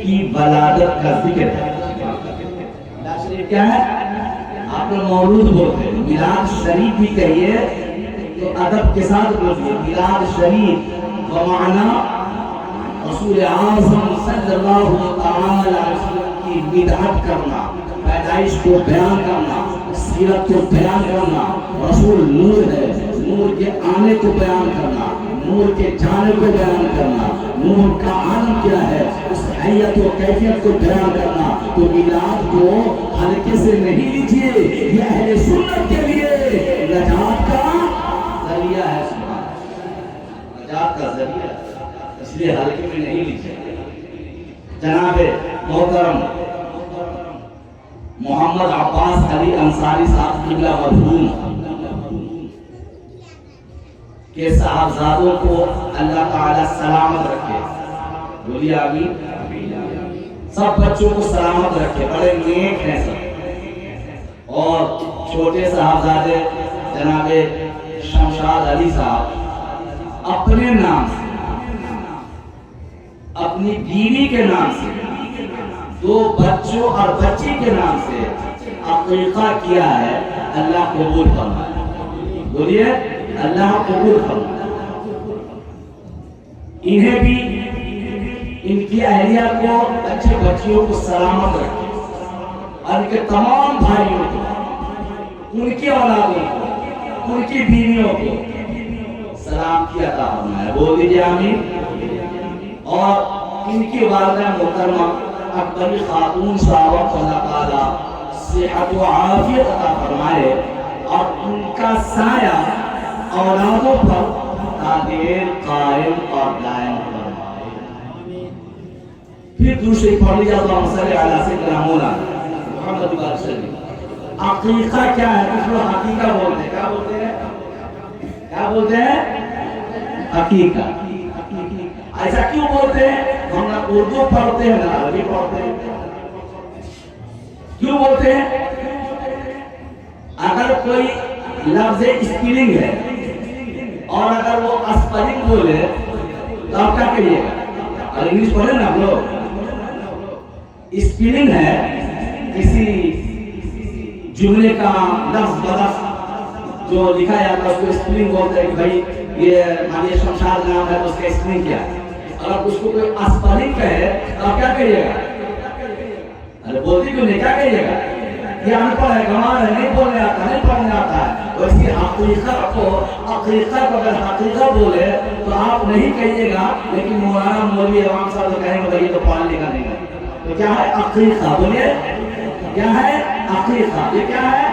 کی ولادت کا ذکر ہے۔ میلاد شریف کیا ہے؟ آپ لوگ مولود بولتے ہیں، میلاد شریف بھی کہیے تو ادب کے ساتھ بولیے۔ میلاد شریف بمعنی رسول اعظم صلی اللہ تعالی علیہ وسلم کی بدعت کرنا، پیدائش کو بیان کرنا، سیرت کو بیان کرنا۔ رسول نور ہے، نور کے آنے کو بیان کرنا، نور کے جانے کو بیان کرنا، نور کا عالم کیا ہے اس حیت و کیفیت کو بیان کرنا۔ تو میلاد کو ہلکے سے نہیں لیجیے، یہ اہل سنت کے لیے نجات کا ذریعہ ہے، نجات کا ذریعہ ہے، اس لیے ہلکے میں نہیں لیجیے۔ جناب محترم محمد عباس علی انصاری صاحب قبلہ مرحوم کے صاحبزادوں کو اللہ تعالی سلامت رکھے، بولیے آمین۔ سب بچوں کو سلامت رکھے، بڑے نیک ہیں سب۔ اور چھوٹے صاحبزادے جناب شمشاد علی صاحب اپنے نام سے، اپنی بیوی کے نام سے، 2 بچوں اور بچی کے نام سے عقیقہ کیا ہے، اللہ قبول فرمائے، بولیے اللہ قبول فرمائے۔ انہیں بھی، ان کی اہلیہ کو، اچھے بچیوں کو سلامت رکھے، اور ان کے تمام بھائیوں کو، ان کی اولادوں کو، ان کی بیویوں کو سلام کی عطا فرمائے، بول دیجیے آمین۔ اور ان کی والدہ محترمہ اکبری خاتون صاحبہ کو اللہ تعالیٰ صحت و عافیت عطا فرمائے، اور ان کا سایہ اولادوں پر تعدیر قائم اور دائم فرمائے۔ پھر دوسری پڑھ لیجیے، اللہم صلی علی سیدنا مولانا محمد وآلہ وسلم۔ عقیقہ کیا ہے؟ کچھ لوگ حقیقہ بولتے ہیں، کیا بولتے ہیں؟ کیا بولتے ہیں؟ حقیقہ۔ ایسا کیوں بولتے ہیں؟ ہم نہ اردو پڑھتے ہیں نہ عربی پڑھتے ہیں، کیوں بولتے ہیں؟ اگر کوئی لفظ اسپیلنگ ہے اور اگر وہ اسپیلنگ بولے تو آپ کیا کہیے گا؟ اور انگلش پڑھے نا ہم لوگ، اسپیلنگ ہے کسی جملے کا لفظ بلفظ جو لکھا جاتا ہے اس کو اسپیلنگ بولتے ہیں کہ بھائی یہ مانیہ شمشاد نام ہے تو اس کا اسپیلنگ کیا ہے۔ اگر اس کو کوئی اسپیلنگ کہے تو آپ کیا کہیے گا؟ ارے بولتی کیوں نہیں، کیا کہیے گا؟ یہ ان پڑھ ہے، گنوار ہے، نہیں بولنے آتا، نہیں پڑھنے آتا ہے۔ تو اس کی عقیقہ کو اگر حقیقہ بولے تو آپ نہیں کہیے گا، لیکن مولانا مولوی امام صاحب کہیں گے یہ تو پڑھ لکھا نہیں ہے۔ تو کیا ہے عقیقہ؟ بولیے کیا ہے عقیقہ؟ یہ کیا ہے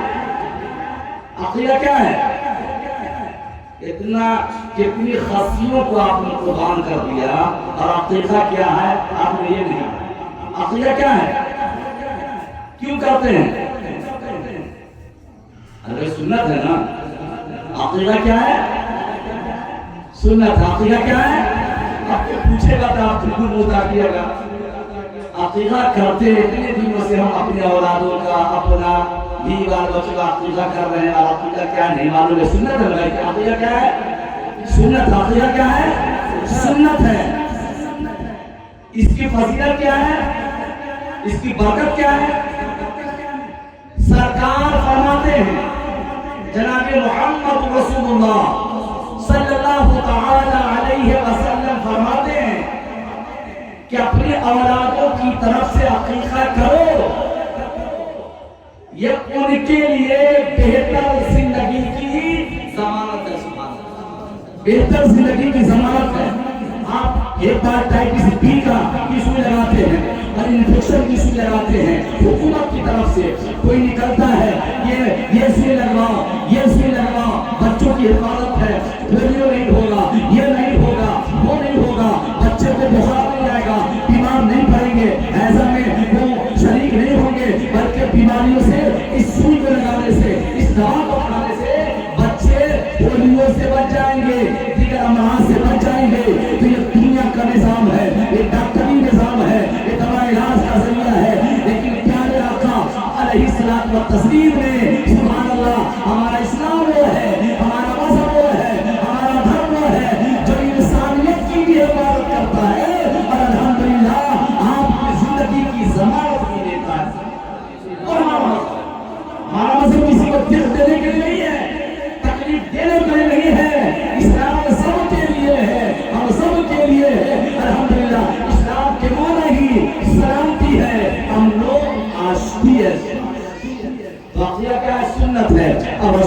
عقیقہ؟ کیا ہے؟ اتنا کتنی خصیوں کو آپ نے قربان کر دیا، اور عقیقہ کیا ہے آپ نے یہ نہیں۔ عقیقہ کیا ہے؟ کیوں کرتے ہیں؟ ارے سنت ہے نا۔ عقیقہ کیا ہے؟ سنت۔ عقیقہ کیا ہے؟ آپ کو پوچھے گا تو آپ بالکل مدعا کیے گا۔ عقیقہ کرتے اتنے دنوں سے ہم اپنے اولادوں کا، اپنا بیوی بچوں کا عقیقہ کر رہے ہیں، اور عقیقہ کیا نہیں معلوم ہے۔ سنت ہے بھائی، عقیقہ کیا ہے؟ سنت۔ عقیقہ کیا ہے؟ سنت ہے۔ اس کی فضیلت کیا ہے؟ اس کی برکت کیا ہے؟ سرکار فرماتے ہیں، جناب محمد رسول اللہ صلی اللہ تعالی علیہ وسلم فرماتے ہیں کہ اپنی اولادوں کی طرف سے عقیقہ کرو، یہ ان کے لیے بہتر زندگی کی ضمانت ہے۔ بہتر زندگی کی ضمانت ہے۔ آپ ہیپاٹائٹس بی کا کی سوئی لگاتے ہیں اور انفیکشن کی سوئی لگاتے ہیں، حکومت کی طرف سے کوئی نکلتا ہے یہ سوئی لگواؤ، یہ سوئی لگواؤ، بچوں کی حفاظت ہے، پولیو نہیں ہوگا، یہ نہیں ہوگا، وہ نہیں ہوگا، بچے کو بخار نہیں جائے گا، بیمار نہیں پڑیں گے، ایسا میں وہ شریک نہیں ہوں گے، بلکہ بیماریوں سے اس سوئی کو لگانے سے، اس دوا کو کھانے سے بچے پولیو سے بچ جائیں گے، دیگر امراض سے بچ جائیں گے۔ تو یہ دنیا کا نظام ہے، یہ ڈاکٹری نظام ہے، یہ دوا علاج کا ذریعہ ہے، لیکن پیارے آقا علیہ الصلوۃ والتسلیم نے سبحان اللہ، ہمارا اسلام وہ ہے، ہمارا مذہب وہ ہے، ہمارا دھرم وہ ہے جو انسانیت کی بھی حفاظت کرتا ہے، اور الحمدللہ آپ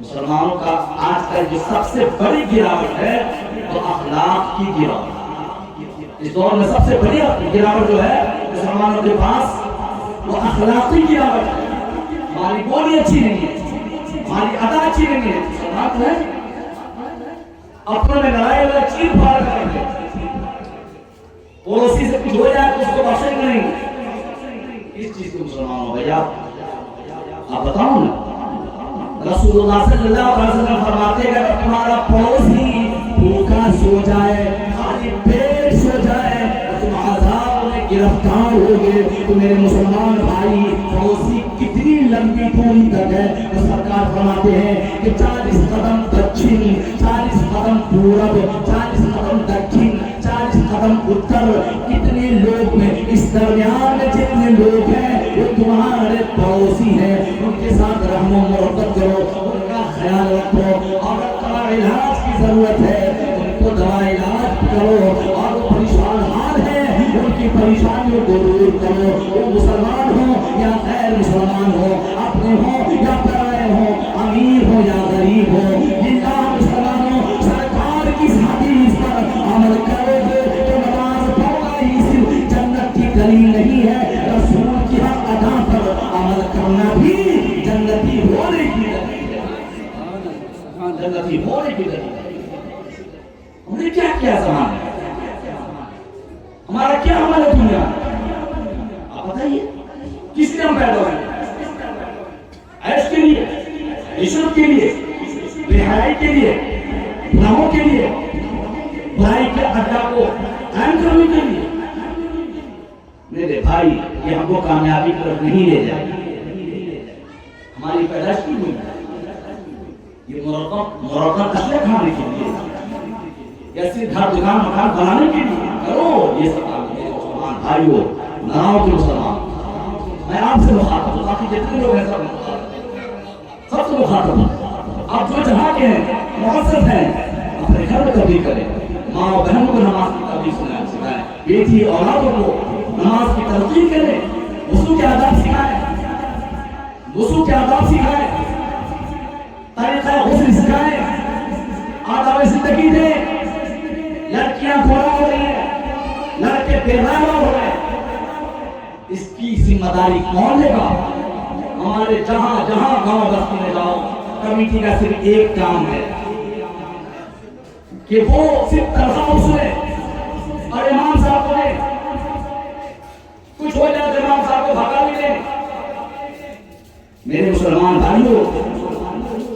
مسلمانوں کا آج کل جو سب سے بڑی گراوٹ ہے وہ اخلاق کی گراوٹ ہے۔ اس دور میں سب سے بڑی گراوٹ جو ہے مسلمانوں کے پاس وہ اخلاقی گراوٹ ہے۔ ہماری بولی اچھی نہیں ہے، ہماری ادا اچھی نہیں ہے، بات ہے اپنوں میں لڑائی ہوئے چیز پھاڑ کریں گے، پڑوسی سے کچھ ہو جائے تو اس کو بخشیں گے نہیں۔ اس چیز کو مسلمانوں بھائی آپ بتاؤ نا، رسول اللہ صلی اللہ علیہ وسلم فرماتے ہیں کہ تمہارا پڑوسی بھوکا سو جائے، خالی پیٹ سو جائے، تم عذاب میں گرفتار ہوگے، تو میرے مسلمان بھائی پڑوسی کتنی لمبی دوری تک ہے؟ تو سرکار فرماتے ہیں کہ 40 قدم دکشن، 40 قدم پورب، 40 قدم دکشن، 40 قدم اتر، کتنے لوگ میں اس درمیان میں جتنے لوگ ہیں وہ تمہارے پڑوسی ہیں، ان کے ساتھ رحم و محبت کرو، ان کا خیال رکھو، اور دوا علاج کی ضرورت ہے ان کو دوا علاج کرو، اور وہ پریشان حال ہے ان کی پریشانیوں کو دور کرو، وہ مسلمان ہو یا غیر مسلمان ہو، اپنے ہو یا پرائے ہو، امیر ہو یا غریب ہو، للہ مسلمانوں سرکار کی اس حدیث پر عمل کرو گے تو نماز پڑھنا ہی صرف جنت کی دلیل نہیں ہے، رسول کی حق ادا پر عمل کرنا بھی جنتی ہونے کی دلیل ہے، جنتی ہونے کی دلیل ہے۔ ہم نے کیا کیا زمان ہے، ہمارا کیا عمل ہے دنیا؟ آپ بتائیے کس لیے ہم پیدا ہوئے؟ عیش کے لیے، عشرت کے لیے، رہائی کے لیے، گناہوں کے لیے، برائی کے اڈا کو قائم کرنے کے لیے؟ میرے بھائی یہ ہم کو کامیابی کی طرف نہیں لے جائے، ہماری پیدائش کی ہوئی یہ مرکب اسلحہ کھانے کے لیے یا صرف گھر دکان مکان بنانے کے لیے کرو یہ سب کام؟ مسلمان بھائیو، ناؤ کے مسلمان، میں آپ سے مخاطب ہوں، باقی جتنے لوگ ہیں سب سے مخاطب ہوں، آپ جو جہاں کے ہیں محسن ہیں اپنے گھر میں تبلیغ کریں، ماں و بہنوں کو نماز کی تبلیغ سکھائیں، بیٹی اولادوں کو نماز کی تلقین کریں، وضو کے آداب سکھائیں، وضو کے آداب سکھائیں، طریقہ غسل سکھائیں، آداب زندگی دیں۔ لڑکیاں گھوڑا ہو رہی ہیں، لڑکے بے راہ ہو رہے ہیں، اس کی ذمہ داری کون لے گا؟ ہمارے جہاں جہاں گاؤں بستی میں جاؤ، کمیٹی کا صرف ایک کام ہے کہ وہ صرف تنخواہ وصولے اور امام صاحب کو دیں، کچھ ہو جائے تو امام صاحب کو بھگا بھی دیں۔ میرے مسلمان بھائیوں،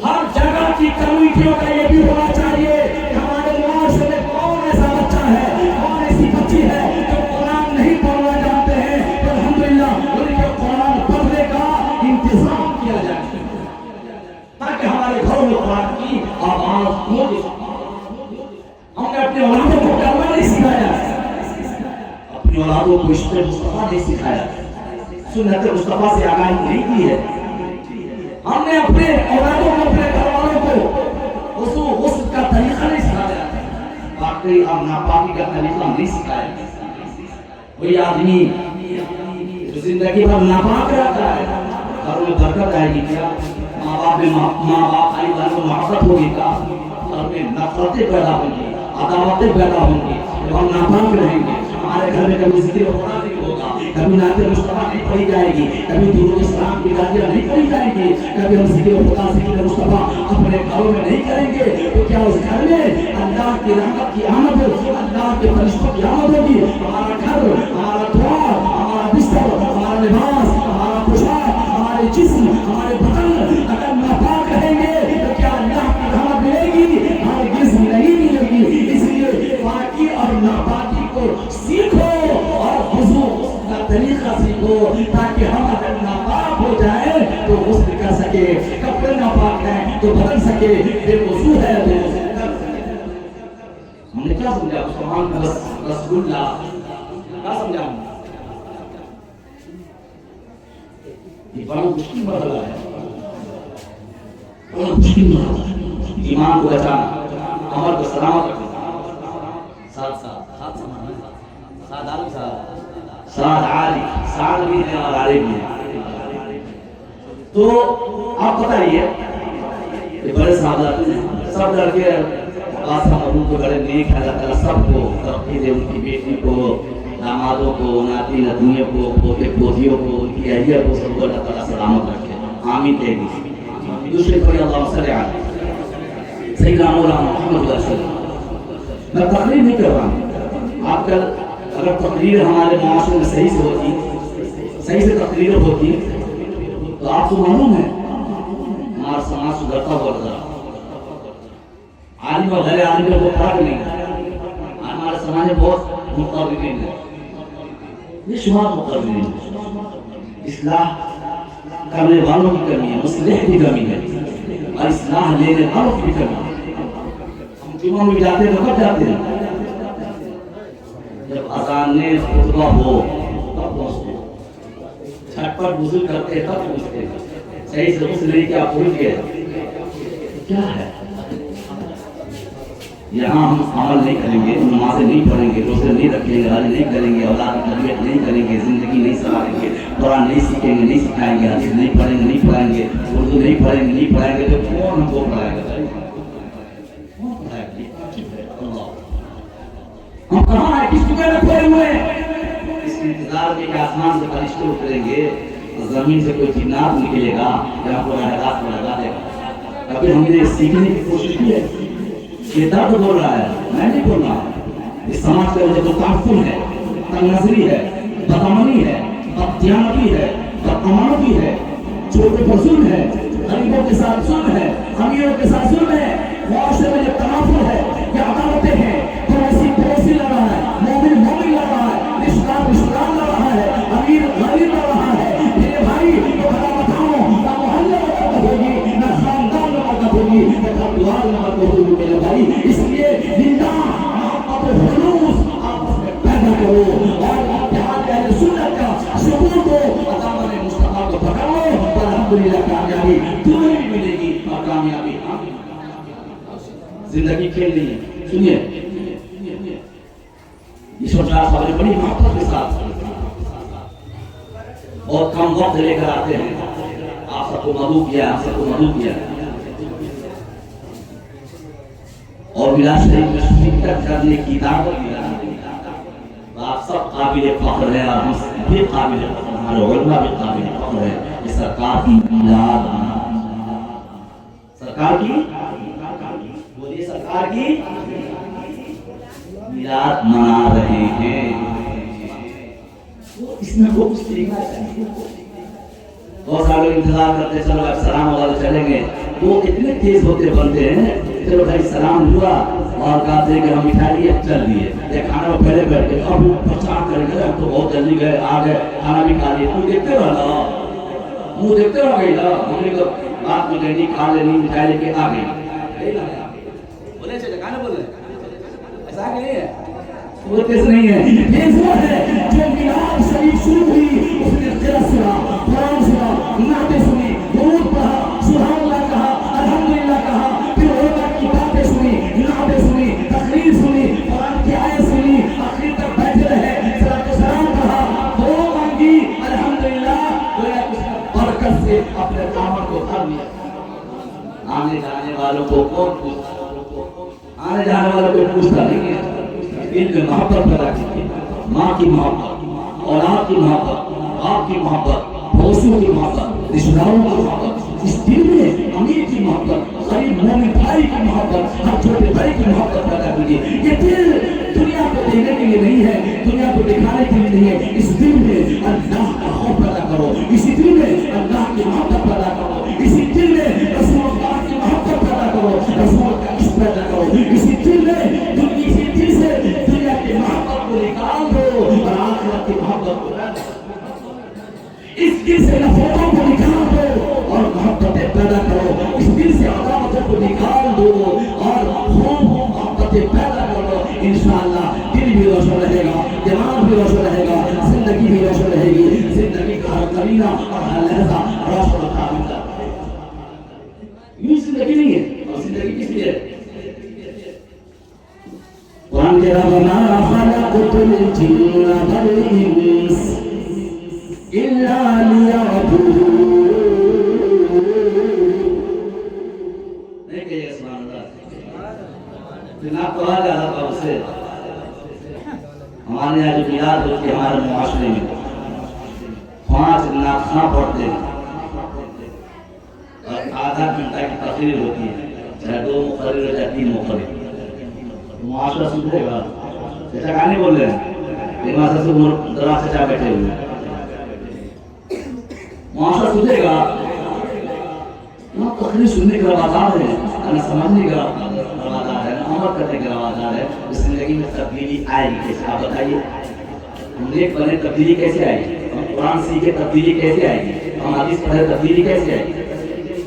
ہر جگہ کی کمیٹیوں کا یہ بھی ہونا چاہیے کہ ہمارے معاشرے میں کون ایسا بچہ ہے، کون ایسی بچی ہے جو قرآن نہیں پڑھنا جانتے ہیں، تو الحمدللہ ان کے قرآن پڑھنے کا انتظام کیا جائے تاکہ ہمارے گھروں میں قرآن کی آواز گونج۔ ہم نے اپنے اولادوں کو کلمہ نہیں سکھایا، اپنی اولادوں کو عشق مصطفیٰ نہیں سکھایا، سنت مصطفیٰ سے آگاہی نہیں کی ہے، ہم نے اپنے اولادوں کو، اپنے گھر والوں کو وضو غسل کا طریقہ نہیں سکھایا، واقعی اور ناپاکی کا طریقہ نہیں سکھایا۔ کوئی آدمی جو زندگی بھر ناپاک رہتا ہے، گھروں میں برکت آئے گی کیا؟ ماں باپ بھائی بہن کو محبت ہوگی کیا؟ گھر میں نفرتیں پیدا ہوں گی، عداوتیں پیدا ہوں گی، جب ہم ناپاک رہیں گے ہمارے گھر میں کبھی ذکر قرآن نہیں ہوگا، کبھی نعت مصطفیٰ نہیں پڑھی جائے گی، کبھی درود اسلام کی گالیاں نہیں پڑھی جائے گی، کبھی ہم ذکر خدا ذکر مصطفیٰ اپنے گھروں میں نہیں کریں گے، تو کیا اس گھر میں اللہ کی رحمت کی آمد ہوگی، اللہ کے فرشتوں کی آمد ہوگی؟ ہمارا گھر، ہمارا دوار، ہمارا بستر، ہمارا لباس، ہمارا پوشاک، ہمارے جسم، ہمارے بدن اگر ناپاک رہیں گے تو کیا اللہ کی رحمت ملے گی؟ ہرگز نہیں ملے گی۔ اس لیے پاکی اور ناپاکی کو سیکھو اور وضو کا طریقہ سیکھو تاکہ ہم اگر ناپاک ہو جائیں تو غسل کر سکے، کپڑے ناپاک ہیں تو بدل سکے، بے وضو ہے تو غسل کر سکے۔ ہم نے کیا سمجھا؟ مسلمان کا رسول اللہ کیا سمجھا؟ یہ بڑا مشکل مرحلہ ہے، بڑا مشکل مرحلہ ہے۔ ایمان کو بچانا، عمل کو سلامت رکھنا، ساتھ عالی، ساتھ عالی بھی ہے اور عالم بھی ہے۔ تو آپ بتائیے یہ بڑے صاحب سب لڑکے کو بڑے نیک ہے، اللہ تعالیٰ سب کو ترقی دے، ان کی بیٹی کو، دامادوں کو، ناتی نتنیوں کو، پوتے پوتیوں کو، ان کی اہلیہ کو، سب کو اللہ تعالیٰ سلامت رکھے، آمین کہہ دیجیے۔ دوسرے کو اللہم صلی علی سیدنا مولانا محمد صلی اللہ علیہ وسلم۔ میں تقریر نہیں کر رہا ہوں، آپ کل اگر تقریر ہمارے معاشرے میں صحیح سے ہوتی، صحیح سے تقریر ہوتی تو آپ کو معلوم ہے ہمارا سماج سدھرتا ہوا نظر آتا۔ عالم اور غیر عالم کو فرق نہیں ہے، ہمارے سماج میں بہت مقررین ہیں، یہ شمار مقررین ہیں، اصلاح کرنے والوں کی کمی ہے، مصلح کی کمی ہے، اور اصلاح لینے والوں کی کمی ہے۔ ہم جمعہ میں جاتے ہیں تو کب جاتے ہیں؟ جب اذان خطبہ ہو تب پہنچتے ہیں، چھٹ پر وضو کرتے ہیں تب پہنچتے ہیں، صحیح سے غسل نہیں کیا بھول گئے، کیا ہے؟ یہاں ہم عمل نہیں کریں گے، نمازیں نہیں پڑھیں گے، روزے نہیں رکھیں گے، حج نہیں کریں گے، اولاد کی تربیت نہیں کریں گے، زندگی نہیں سنواریں گے، قرآن نہیں سیکھیں گے، نہیں سکھائیں گے، حدیث نہیں پڑھیں گے، نہیں پڑھائیں گے، اردو نہیں پڑھیں گے، نہیں پڑھائیں گے، تو کون ہم کو پڑھائے گا؟ کون پڑھائے گا؟ ہم کہاں ہیں؟ کس جگہ رکھے ہوئے ہیں؟ اس انتظار میں کہ آسمان سے فرشتے اتریں گے، زمین سے کوئی جنات نکلے گا، یا کوئی راہ میں لگا دے گا۔ کبھی ہم نے سیکھنے کی کوشش کی ہے؟ یہ درد بول رہا ہے، میں نہیں بول رہا۔ اس سماج کا جو تعفن ہے، تنگ نظری ہے، بدعملی ہے، بددیانتی ہے، بدامانتی ہے، چھوٹے پر ظلم ہے، غریبوں کے ساتھ ظلم ہے، امیروں کے ساتھ ظلم ہے، معاشرے میں جو تنافر ہے، یہ عدالتیں ہیں، پڑوسی لڑ رہا ہے، مومن لڑ رہا ہے، اسلام لڑ رہا ہے، امیر غریب لڑ رہا ہے، میرے بھائی تو بڑا بتاؤ، نہ محلے میں برکت ہوگی، نہ خاندان میں برکت ہوگی، نہ خاندان میں برکت ہوگی میرے بھائی۔ اس لیے زندہ محبت و خلوص آپس میں پیدا کرو، اور اتحاد اہل سنت کا ثبوت ہو، عدالت مصطفیٰ کو پکڑو، اور الحمدللہ کامیابی تمہیں بھی ملے گی، اور کامیابی زندگی کھیل نہیں ہے۔ سنیے، ایشور شاہ صاحب نے بڑی محبت کے ساتھ بہت کم وقت لے کر آتے ہیں، آپ سب کو مدعو کیا، آپ سب کو مدعو کیا، اور ملاز شریف میں فکر کرنے کی دعوت دیا۔ آپ سب قابل فخر ہیں، اور ہم بھی قابل فخر ہیں، ہمارے علماء بھی قابل فخر ہیں کہ سرکار کی میلاد، سرکار کی بولیے، سرکار کی میلاد منا رہے ہیں۔ اس میں وہ کچھ طریقہ چاہیے، بہت سارے لوگ انتظار کرتے چلو اب سلام والے چلیں گے، وہ اتنے تیز ہوتے بنتے ہیں، چلو بھائی سلام ہوا اور کہتے ہیں کہ ہم مٹھائی چل دیے، یا کھانا میں پہلے بیٹھ کے اب پرچار کریں گے، ہم تو بہت جلدی گئے، آ گئے، کھانا بھی کھا لیے، تو دیکھتے رہنا، منہ دیکھتے رہ گئی نا، ہم نے کہا بات میں لینی، کھا لینی، مٹھائی لے کے آ گئی، بولے چلے کھانا بولے ایسا کہ نہیں ہے، وہ کیسے نہیں ہے، یہ وہ ہے جو میلاد شریف شروع ہوئی، اس نے قرأت سنا، قرآن سنا، نعتیں سنی، درود پڑھا، سبحان اللہ کہا، الحمدللہ کہا، پھر علماء کی باتیں سنی، نعتیں سنی، تقریر سنی، قرآن کی آیت سنی، آخر تک بیٹھے رہے، صلاۃ و سلام کہا، دعا مانگی، الحمدللہ، گویا اس نے برکت سے اپنے کاموں کو کر لیا۔ آنے جانے والوں کو کون پوچھتا؟ آنے جانے والوں کو پوچھتا نہیں ہے، دل میں محبت پیدا کی، ماں کی محبت، اولاد کی محبت، باپ کی محبت، پڑوسیوں کی محبت، رشتہ داروں کی محبت، اس دل میں امیر کی محبت، غریب مومن بھائی کی محبت، ہر چھوٹے بھائی کی محبت پیدا کیجیے۔ یہ دل دنیا کو دینے کے لیے نہیں ہے، دنیا کو دکھانے کے لیے نہیں ہے، اس دل میں اللہ کا خوف پیدا کرو، اسی دل میں اللہ کی محبت پیدا کرو، اسی دل میں رسول اللہ کی محبت پیدا کرو، رسول کا عشق پیدا کرو، اسی دل میں اسی دل سے دنیا کی محبت کو نکال دو اور آخرت کی محبت کو پیدا کرو، اس دل سے نفرتوں کو نکال دو اور محبتیں پیدا کرو، اس دل سے عداوتوں کو نکال دو اور خوب محبتیں پیدا کرو، انشاءاللہ دل بھی روشن رہے گا، دماغ بھی روشن رہے گا، زندگی بھی روشن رہے گی، زندگی کا ہر کمینہ اور ہر لحظہ روشن و کامل رہے گا۔ یوں زندگی نہیں ہے، اور زندگی کس لیے ہے؟ وَمَا خَلَقْتُ الْجِنَّ وَالْإِنسَ إِلَّا لِيَعْبُدُونِ ہمارے یہاں جو میلاد ہوتی ہے ہمارے معاشرے میں 5 ناخواں پڑھتے ہیں اور آدھا گھنٹہ کی تقریر ہوتی ہے، چاہے 2 مقرر ہو چاہے 3 مقرر، معاشرہ سدھرے گا؟ چچا کہاں نہیں بول رہے ہیں؟ معاشرہ سے دراز چچا بیٹھے ہوئے، معاشرہ سدھرے گا؟ وہاں تقریر سننے کے روادار ہے، نہ سمجھنے کے روادار ہے، نہ عمل کرنے کے روادار ہے۔ اس زندگی میں تبدیلی آئے گی کیسے؟ آپ بتائیے، ہم نیک بنے تبدیلی کیسے آئے گی؟ ہم قرآن سیکھے تبدیلی کیسے آئے گی؟ ہم حدیث پڑھے تبدیلی کیسے آئے گی؟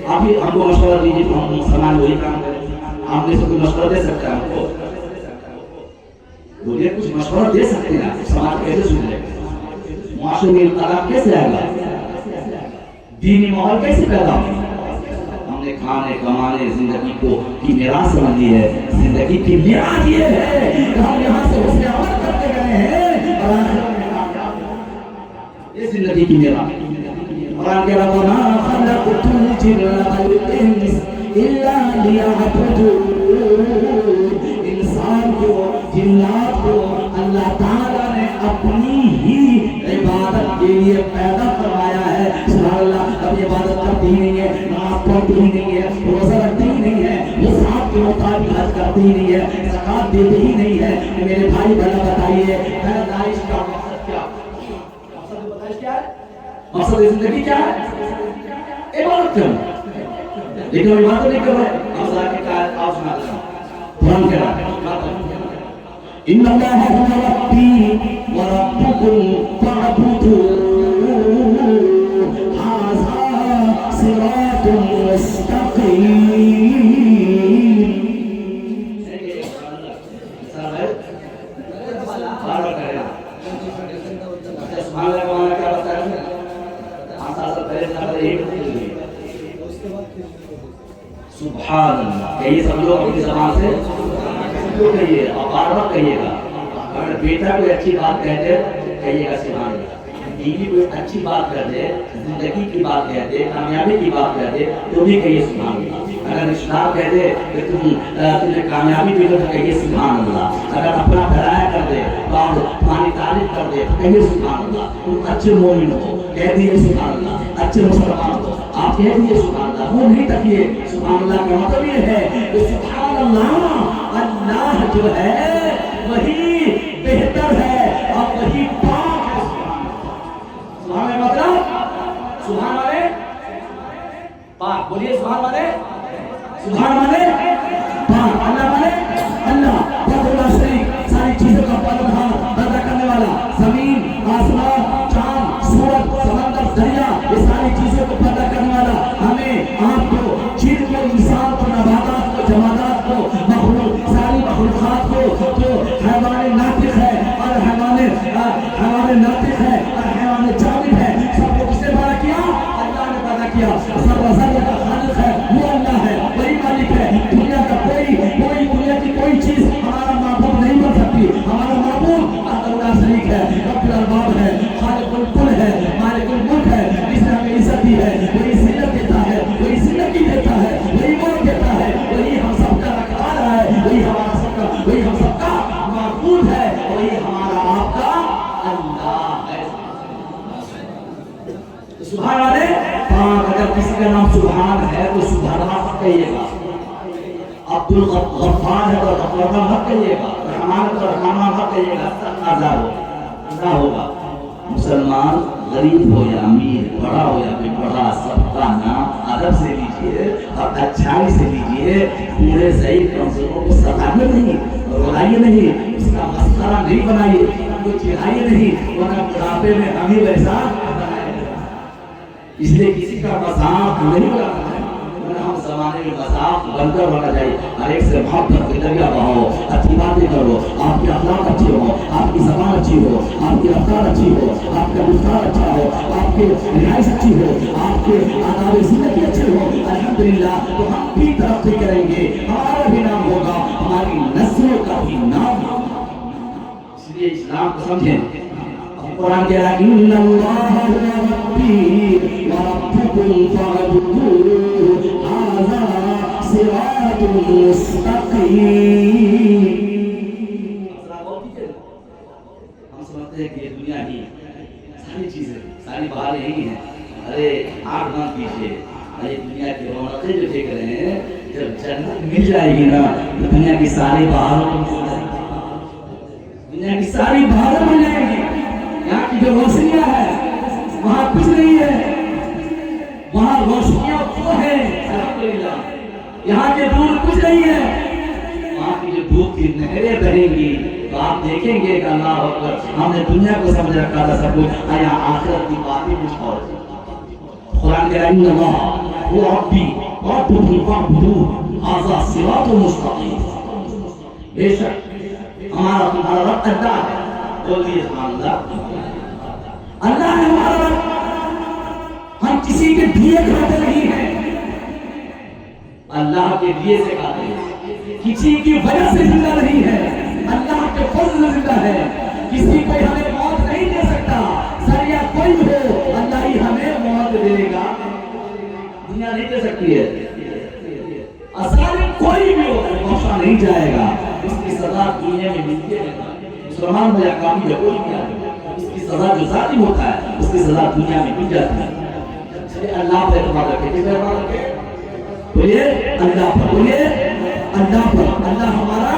آپ ہی ہم کو مشورہ دیجیے تو ہم مسلمان وہی کام کریں۔ آپ نے سے کوئی مشورہ دے سکتا ہے ہم کو؟ بولیے کچھ مشورہ دے سکتے ہیں؟ سماج کیسے سدھرے گا؟ معاشرے میں انقلاب کیسے آئے گا؟ دینی ماحول کیسے پیدا ہوگا؟ ہم نے کھانے کمانے زندگی کو کی میراث سمجھ لی ہے۔ زندگی کی میراث یہ ہے کہ ہم یہاں سے اس میں عمل کرتے گئے ہیں اور آخرت میں کامیاب ہیں۔ یہ زندگی کی میراث ہے۔ قرآن کہہ رہا وَمَا خَلَقْتُ الْجِنَّ وَالْإِنسَ إِلَّا لِيَعْبُدُونِ۔ انسان کو جنات کو اللہ تعالیٰ نے اپنی ہی عبادت کے لیے پیدا کروایا ہے۔ سبحان اللہ، اب عبادت کرتی ہی نہیں ہے، نماز پڑھتی ہی نہیں ہے، روزہ رکھتی ہی نہیں ہے، نصاب کے مطابق حج کرتی ہی نہیں ہے، زکات دیتی ہی نہیں ہے۔ میرے بھائی بہن بتائیے پیدائش کا مقصد کیا؟ مقصد پیدائش کیا ہے؟ مقصد زندگی کیا ہے؟ عبادت کرنا، لیکن ہم عبادت نہیں کر رہے۔ ہم ذرا کے کہا آپ سنا دیں قرآن کہہ رہا ہے ان اللہ هو ربی وربکم فاعبدوہ ھذا صراط مستقیم۔ سبحان اللہ کہیے سب لوگ اپنی زبان سے کہیے اور بار بار کہیے گا۔ اگر بیٹا کوئی اچھی بات کہتے کہیے گا سبحان اللہ، بیوی کوئی اچھی بات کر دے، زندگی کی بات کہہ دے، کامیابی کی بات کہہ دے تو بھی کہیے سبحان اللہ۔ اگر رشتہ دار کہہ دے کہ تمہیں کامیابی بھی تو کہیے سبحان اللہ۔ اگر اپنا بھلایا کر دے اور تمہاری تعریف کر دے تو کہیے سبحان اللہ۔ تم اچھے مومن ہو کہہ دیے سبحان اللہ، اچھے مسلمان ہو آپ کہہ دیے سبحان اللہ، وہ نہیں تکیے۔ سبحان اللہ کا مطلب یہ ہے کہ سبحان اللہ، اللہ جو ہے وہی بہتر ہے اور وہی پاک ہے۔ سبحان اللہ مطلب سبحان اللہ پاک، بولیے سبحان اللہ، سبحان اللہ پاک، اللہ مالک اللہ بلا شریک، ساری چیزوں کا پالنہار پیدا کرنے والا، زمین آسمان چاند سورج سمندر دریا یہ ساری چیزوں کو پیدا کرنے والا، ہمیں آپ کو جن کو انسان کو نباتات کو جمادات کو مخلوق ساری مخلوقات کو جو حیوان ناطق ہے اور حیوان ناطق ہے اور حیوان جامد ہے سب کو کس نے پیدا کیا؟ اللہ نے پیدا کیا۔ سب ذرہ کا خالق ہے وہ اللہ ہے، وہی مالک ہے۔ دنیا کا کوئی دنیا کی کوئی چیز ہمارا معبود نہیں بن سکتی۔ ہمارا معبود اللہ شریک ہے، رب الارباب ہے، خالق الکل ہے، مالک الملک ہے، جس نے ہمیں عزت دی ہے وہی ذلت دیتا ہے، وہی زندگی دیتا ہے، وہی موت دیتا ہے، وہی ہم سب کا رکھوالا ہے، وہی ہم سب کا معبود ہے، وہی ہمارا آپ کا اللہ ہے۔ سبحان اللہ پاک، اگر کسی کا نام سبحان ہے تو سبحان اللہ کہیے گا۔ عبد الغفار ہے تو غفار مت کہیے گا، رحمان ہے تو رحمان مت کہیے گا، سب آزاد ہوگا۔ مسلمان غریب ہو یا امیر، بڑا ہو یا پھر بڑا، سب کا نام ادب سے لیجئے اور اچھائی سے لیجئے۔ پورے ضعیف کمزوروں کو ستائیے نہیں، رلائیے نہیں، اس کا مسخرہ نہیں بنائیے، کوئی چڑھائیے نہیں، ورنہ بڑھاپے میں ہمیں ویسا اس لیے کسی کا مذاق نہیں بنانا ہے، ورنہ ہم زمانے میں مذاق بن کر ہونا چاہیے۔ ہر ایک سے محبت کی دریا بہاؤ، اچھی باتیں کرو، آپ کے اخلاق اچھے ہو، آپ کی زبان اچھی ہو، آپ کی رفتار اچھی ہو، آپ کا گفتار اچھا ہو، آپ کی رہائش اچھی ہو، آپ کے آداب زندگی اچھے ہو، الحمدللہ تو ہم بھی ترقی کریں گے، ہمارا بھی نام ہوگا، ہماری نسلوں کا بھی نام ہوگا۔ اس لیے اسلام کو سمجھیں۔ قرآن کہہ رہا ہے ان اللہ هو ربی وربکم فاعبدوہ ھذا صراط مستقیم۔ سمجھتے ہیں کہ یہ دنیا ہی ساری چیزیں ساری بہاریں یہی ہیں. ارے آنکھ بند کیجیے. ارے دنیا کی رونقیں جو دیکھ رہے ہیں جب جنت مل جائے گی نا تو دنیا کی ساری بہاروں کو مل جائے گی. دنیا کی ساری بہاریں مل جائیں گی. یہاں کی جو روشنیاں ہیں وہاں کچھ نہیں ہے. وہاں روشنیاں وہ ہیں الحمدللہ. یہاں کے دور کچھ نہیں ہے. وہاں کی جو دودھ کی نہریں بہیں گی تو آپ دیکھیں گے کہ اللہ اکبر ہم نے دنیا کو سمجھ رکھا تھا سب کچھ. یہاں آخرت کی باتیں کچھ اور. قرآن کہہ رہا ہے اللہ وہ ربی ربکم فاعبدوہ ھذا صراط مستقیم. بے شک ہمارا تمہارا رب اللہ ہے. بولیے سبحان اللہ. اللہ ہے ہمارا رب. ہم کسی کے دیے کھاتے نہیں ہیں. اللہ کے دیے سے کھاتے ہیں. کسی کی وجہ سے زندہ نہیں ہے. اللہ کے فضل سے زندہ ہے. کسی کو ہمیں موت نہیں دے سکتا. ذریعہ کوئی ہو اللہ ہی ہمیں موت دے گا. دنیا نہیں دے سکتی ہے. ظالم کوئی بھی ہو بخشا نہیں جائے گا. اس کی سزا دنیا میں ملتی ہے. مسلمان میں کامی ہے کوئی نہیں. اس کی سزا جو ظالم ہوتا ہے اس کی سزا دنیا میں مل جاتی ہے. اللہ پر اعتماد رکھے. کس پر اعتماد رکھے؟ بولیے اللہ پر. بولیے اللہ پر. اللہ ہمارا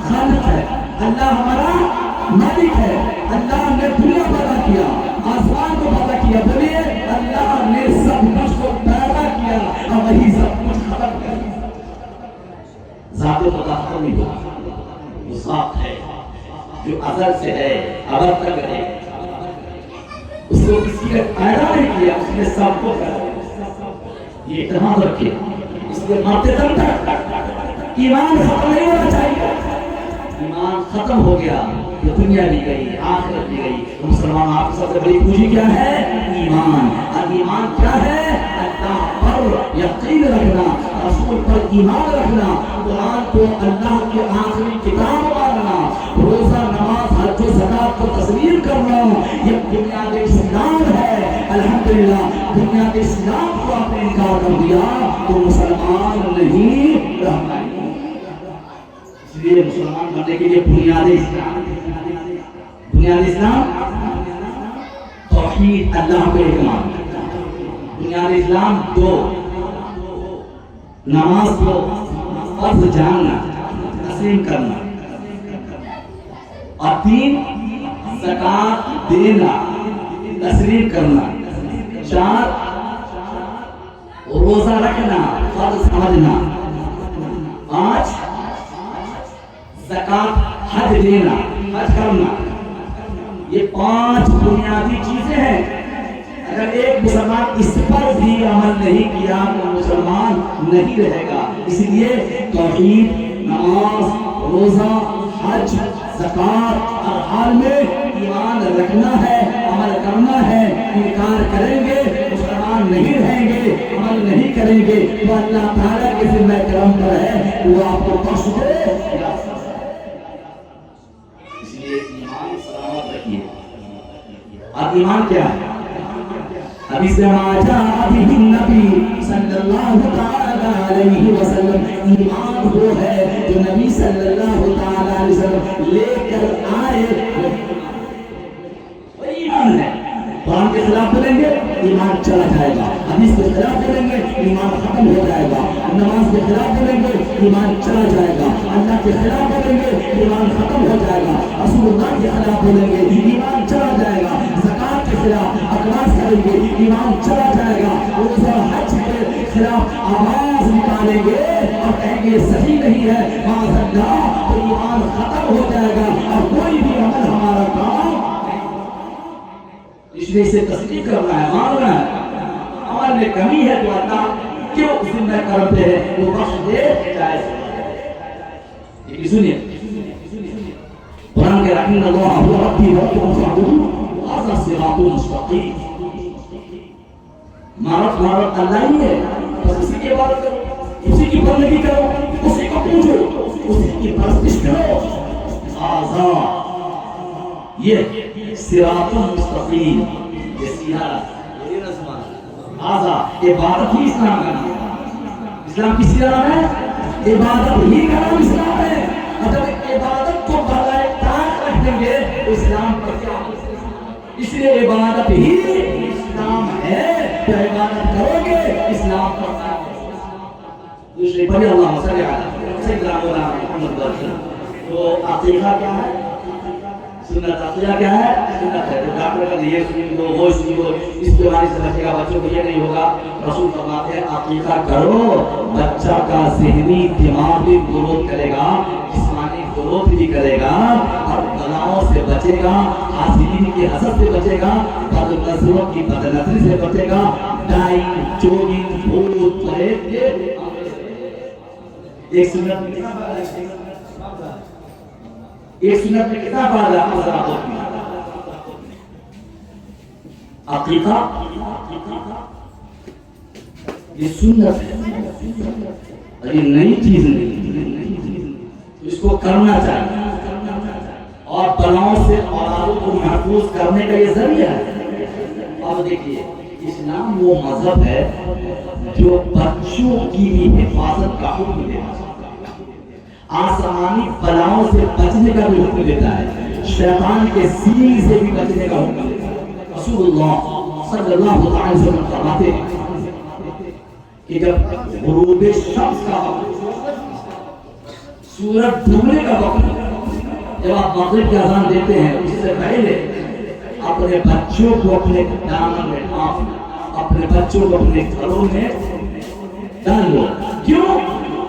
خالق ہے. اللہ ہمارا مالک ہے. اللہ نے دنیا پیدا کیا, آسمان کو پیدا کیا. بولیے اللہ نے سب کچھ کو پیدا کیا اور وہی سب کچھ ختم کر دیا. ذات خدا ختم نہیں ہوگا. وہ ذات ہے جو ازل سے ہے ابد تک ہے. اس کو کسی نے پیدا نہیں کیا, اس نے سب کو پیدا کیا. یہ اعتماد رکھے. اس لیے مرتے دم تک ایمان ختم نہیں ہونا چاہیے. ایمان ختم ہو گیا تو دنیا بھی گئی, آخرت بھی گئی. مسلمان آپ کی سب سے بڑی پونجی کیا ہے؟ ایمان. اور ایمان کیا ہے؟ اللہ پر یقین رکھنا, رسول پر ایمان رکھنا, قرآن کو اللہ کے آخری کتاب ماننا, روزہ نماز حج و زکات کو تسلیم کرنا. یہ بنیاد اسلام ہے. الحمدللہ بنیاد اسلام کو آپ نے انکار کر دیا تو مسلمان نہیں رہنا. اس لیے مسلمان بننے کے لیے بنیاد اسلام, بنیاد اسلام توحید, اللہ پہ اعتماد. بنیاد اسلام دو, نماز کو فرض جاننا تسلیم کرنا, اور تین زکات دینا تسلیم کرنا, چار روزہ رکھنا فرض سمجھنا, پانچ زکات حج دینا حج کرنا. یہ پانچ بنیادی چیزیں ہیں. اگر ایک مسلمان اس پر بھی عمل نہیں کیا تو مسلمان نہیں رہے گا. اس لیے توحید, نماز, روزہ, حج, زکات ہر حال میں ایمان رکھنا ہے, عمل کرنا ہے. انکار کریں گے مسلمان نہیں رہیں گے, عمل نہیں کریں گے تو اللہ تعالیٰ کے ذمہ کرم پر ہے وہ آپ کو بخش دے. اس لیے ایمان سلامت رکھیے. اور ایمان کیا ہے؟ حدیث میں جاء به النبی صلی اللہ تعالی علیہ وسلم, ایمان وہ ہے جو نبی صلی اللہ تعالی علیہ وسلم لے کر آئے, وہ ایمان ہے. قرآن کے خلاف بولیں گے ایمان چلا جائے گا, حدیث کے خلاف بولیں گے ایمان ختم ہو جائے گا, نماز کے خلاف بولیں گے ایمان چلا جائے گا, اللہ کے خلاف بولیں گے ایمان ختم ہو جائے گا, رسول اللہ کے خلاف بولیں گے ایمان چلا جائے گا, زکات کے خلاف اقراض کریں گے ایمان چلا جائے گا, روزہ حج کے خلاف آواز نکالیں گے اور کہیں گے صحیح نہیں ہے معاذ اللہ, تو ایمان ختم ہو جائے گا اور کوئی بھی عمل ہمارا کام. اس لیے اسے تصدیق کرنا ہے, ماننا ہے. عمل میں کمی ہے تو اللہ کیوں ذمہ کرتے ہیں, وہ بخش دے جائز. لیکن سنیے قرآن کے رحیم اللہ هو ربی وربکم فاعبدوہ ھذا صراط مستقیم. ہمارا اللہ ہی ہے, بس اسی کی عبادت کرو, اسی کی بندگی کرو, اسی کو پوجو, اسی کی پرستش کرو. ھذا یہ صراط مستقیم, یہ سیدھا ھذا عبادت ہی اسلام کا نام. اسلام کس کا نام ہے؟ عبادت ہی کا نام اسلام ہے. اور جب عبادت کو بغیر طاعت رکھ دیں گے تو اسلام پر کیا ہو؟ اس لیے عبادت ہی اسلام ہے، تو عبادت کرو گے اسلام پر قائم رہو۔ دوسری بڑی اللہ صلی علیہ سیدنا مولانا محمد رسول تو عقیدہ کیا ہے؟ سنت عقیدہ کیا ہے؟ سنت ہے۔ تو ڈاکٹر کا یہ سنی لو وہ سنی لو، اس بیماری سے بچے گا، بچوں کو یہ نہیں ہوگا۔ رسول فرماتے ہیں عقیدہ کرو، بچہ کا ذہنی دماغی گروتھ کرے گا، جسمانی گروتھ بھی کرے گا، اور بلاؤں سے بچے گا، حاسدین کی حسد سے بچے گا، بد نظروں کی بد نظری سے بچے گا، ڈائن چوری بھوت پریت کے ایک سنت میں کتنا فائدہ ہے؟ ایک سنت میں کتنا فائدہ ہے؟ عقیقہ یہ سنت ہے، اور یہ نئی چیز نہیں، اس کو کرنا چاہیے، اور بلاؤں سے اولادوں کو محفوظ کرنے کا یہ ذریعہ ہے۔ اور دیکھیے اسلام وہ مذہب ہے جو بچوں کی بھی حفاظت کا حکم دیتا ہے، آسمانی بلاؤں سے بچنے کا بھی حکم دیتا ہے، شیطان کے سینگ سے بھی بچنے کا حکم دیتا ہے۔ رسول اللہ صلی اللہ علیہ وسلم فرماتے ہیں کہ جب غروب شمس کا وقت، سورج ڈوبنے کا وقت، جب آپ مغرب کی اذان دیتے ہیں اس سے پہلے اپنے بچوں کو اپنے دامن میں ڈھانپ لو، اپنے بچوں کو اپنے گھروں میں ڈال لو۔ کیوں؟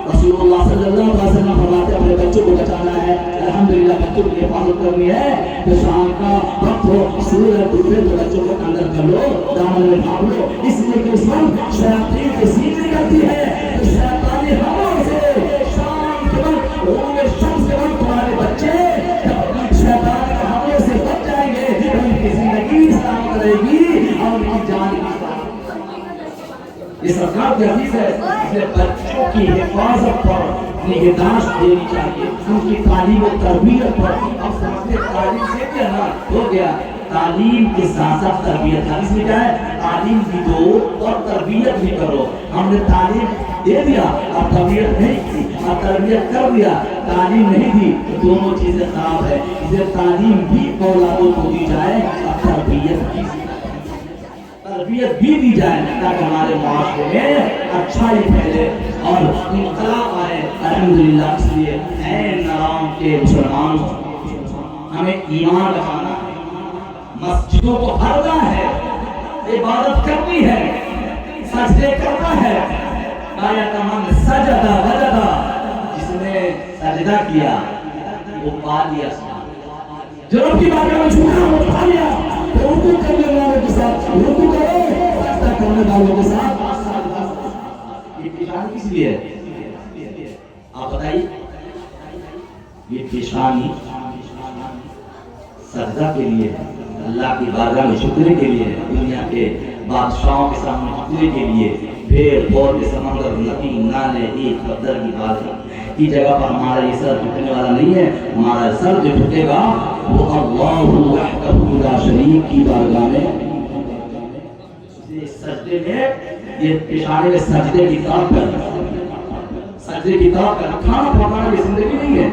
رسول اللہ صلی اللہ علیہ وسلم فرماتے ہیں اپنے بچوں کو بچانا ہے، الحمدللہ بچوں کی حفاظت کرنی ہے، تو شام کا وقت ہو، سورج ڈوبے تو بچوں کو اندر کر لو، دامن میں ڈھانپ لو، اس لیے کہ اس وقت شیاطین کی سینگ کرتی ہے، تو شیطانی ہواؤں سے شام کے وقت غروب شمس کے وقت تمہارے بچے شیطان کے حملے سے بچ جائیں گے، ان کی زندگی سلامت رہے گی اور ان کی جان بھی سلامت۔ یہ سرکار کی حدیث ہے، اسے بچوں کی حفاظت پر نگہداشت دینی چاہیے، ان کی تعلیم و تربیت پر۔ اب سمجھتے تعلیم سے کیا نہ ہو گیا، تعلیم کے ساتھ ساتھ تربیت۔ حدیث میں کیا ہے؟ تعلیم بھی دو اور تربیت بھی کرو۔ ہم نے تعلیم دے دیا اور تربیت نہیں کی، اور تربیت کر دیا تعلیم نہیں دی، تو دونوں چیزیں خراب ہے۔ اسے تعلیم بھی اولادوں کو دی جائے اور تربیت بھی دی جائے، تاکہ ہمارے معاشرے میں اچھائی پھیلے اور انقلاب آئے۔ الحمدللہ اس لیے اے نام کے مسلمان، ہمیں ایمان رکھنا ہے، مسجدوں کو بھرنا ہے، عبادت کرنی ہے، سجدے کرنا ہے۔ آیت من سجدہ وجدہ، جس نے سجدہ کیا وہ پا لیا۔ جو رب کی بارگاہ میں جھکا وہ پا لیا۔ رکوع کرنے والوں کے ساتھ رکوع کرو، سجدہ کرنے والوں کے ساتھ۔ یہ پیشانی کس لیے ہے؟ آپ بتائیے۔ یہ پیشانی سجدہ کے لیے، اللہ کی بارگاہ میں جھکنے کے لیے، دنیا کے بادشاہوں کے سامنے جھکنے کے لیے، بھیڑ بھور کے سمندر، ندی نالے، ایک قدر کی بارگاہ کی جگہ پر ہمارا یہ سر جھکنے والا نہیں ہے۔ ہمارا سر جو جھکے گا وہ اللہ وحدہ لا شریک کی بارگاہ میں۔ سجدے میں یہ پیشانے میں سجدے کی طاقت ہے، سجدے کی طاقت۔ کھانا پکانا کی زندگی نہیں ہے،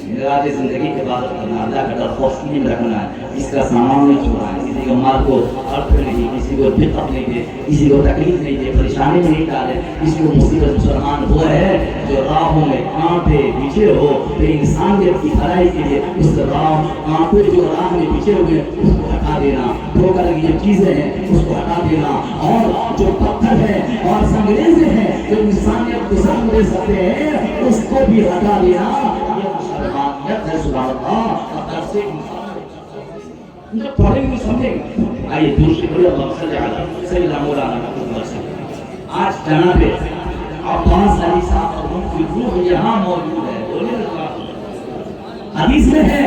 میراج زندگی عبادت کرنا، اللہ کا ڈر خوف نہیں رکھنا ہے، اس کا سامان نہیں چھوڑنا ہے، کسی کو مال کو ہرف نہیں، کسی کو دقت نہیں دے، کسی کو تکلیف نہیں دے، پریشانی میں نہیں ڈالے۔ اس کو مصیبت مسلمان وہ ہے جو راہوں میں کانٹے پیچھے ہو، تو انسانیت کی بھلائی کے لیے اس کانٹے جو راہ میں پیچھے ہوئے اس کو ہٹا دینا، ٹھوکر کی جو چیزیں ہیں اس کو ہٹا دینا، اور جو پتھر ہیں اور سنگریزے ہیں جو انسانیت کو زخم دے سکتے ہیں اس کو بھی ہٹا دینا۔ سبحان اللہ، اور سے انسان پڑھیں گے سمجھیں گے۔ آئیے دوسری بڑی اللہ صلی علیہ سیدنا مولانا محمد صلی آج جناب عباس علی صاحب اور ان کی روح یہاں موجود ہے۔ بولے حدیث میں ہے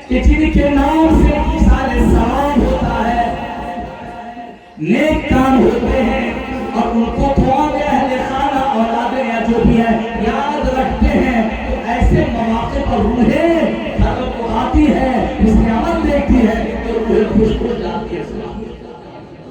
کہ جن کے نام سے سارے سلام ہوتا ہے، نیک کام ہوتے ہیں، اور ان کو دعا میں اہل خانہ اولاد یا جو بھی ہے یاد رکھتے ہیں، ایسے مواقع پر روحیں گھروں کو آتی ہے، اس کی عمل دیکھتی ہے تو روحیں خوش ہو جاتی ہے۔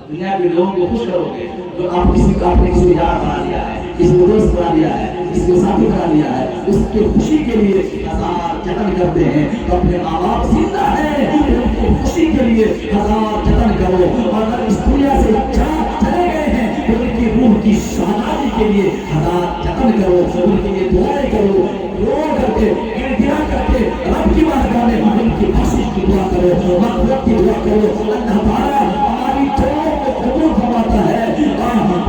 دنیا کے لوگوں کو خوش کرو گے تو آپ کسی کو آپ نے کسی کو یار بنا لیا ہے، کسی کو دوست بنا لیا ہے، اس کو ساتھی بنا لیا ہے، اس کی خوشی کے لیے ہزار جتن کرتے ہیں. اپنے ماں باپ زندہ ہے، ان کی خوشی کے لیے ہزار جتن کرو. اور اگر اس دنیا سے چلے گئے ہیں تو ان کی روح کی شادی کے لیے ہزار جتن کرو، ان کے لیے دعائیں کرو، رو کر کے گڑگڑا کر کے رب کی بارگاہ میں ان کی بخشش کی دعا کرو، مغفرت کی دعا کرو. اللہ تعالیٰ ہماری دعاؤں کو قبول فرماتا ہے.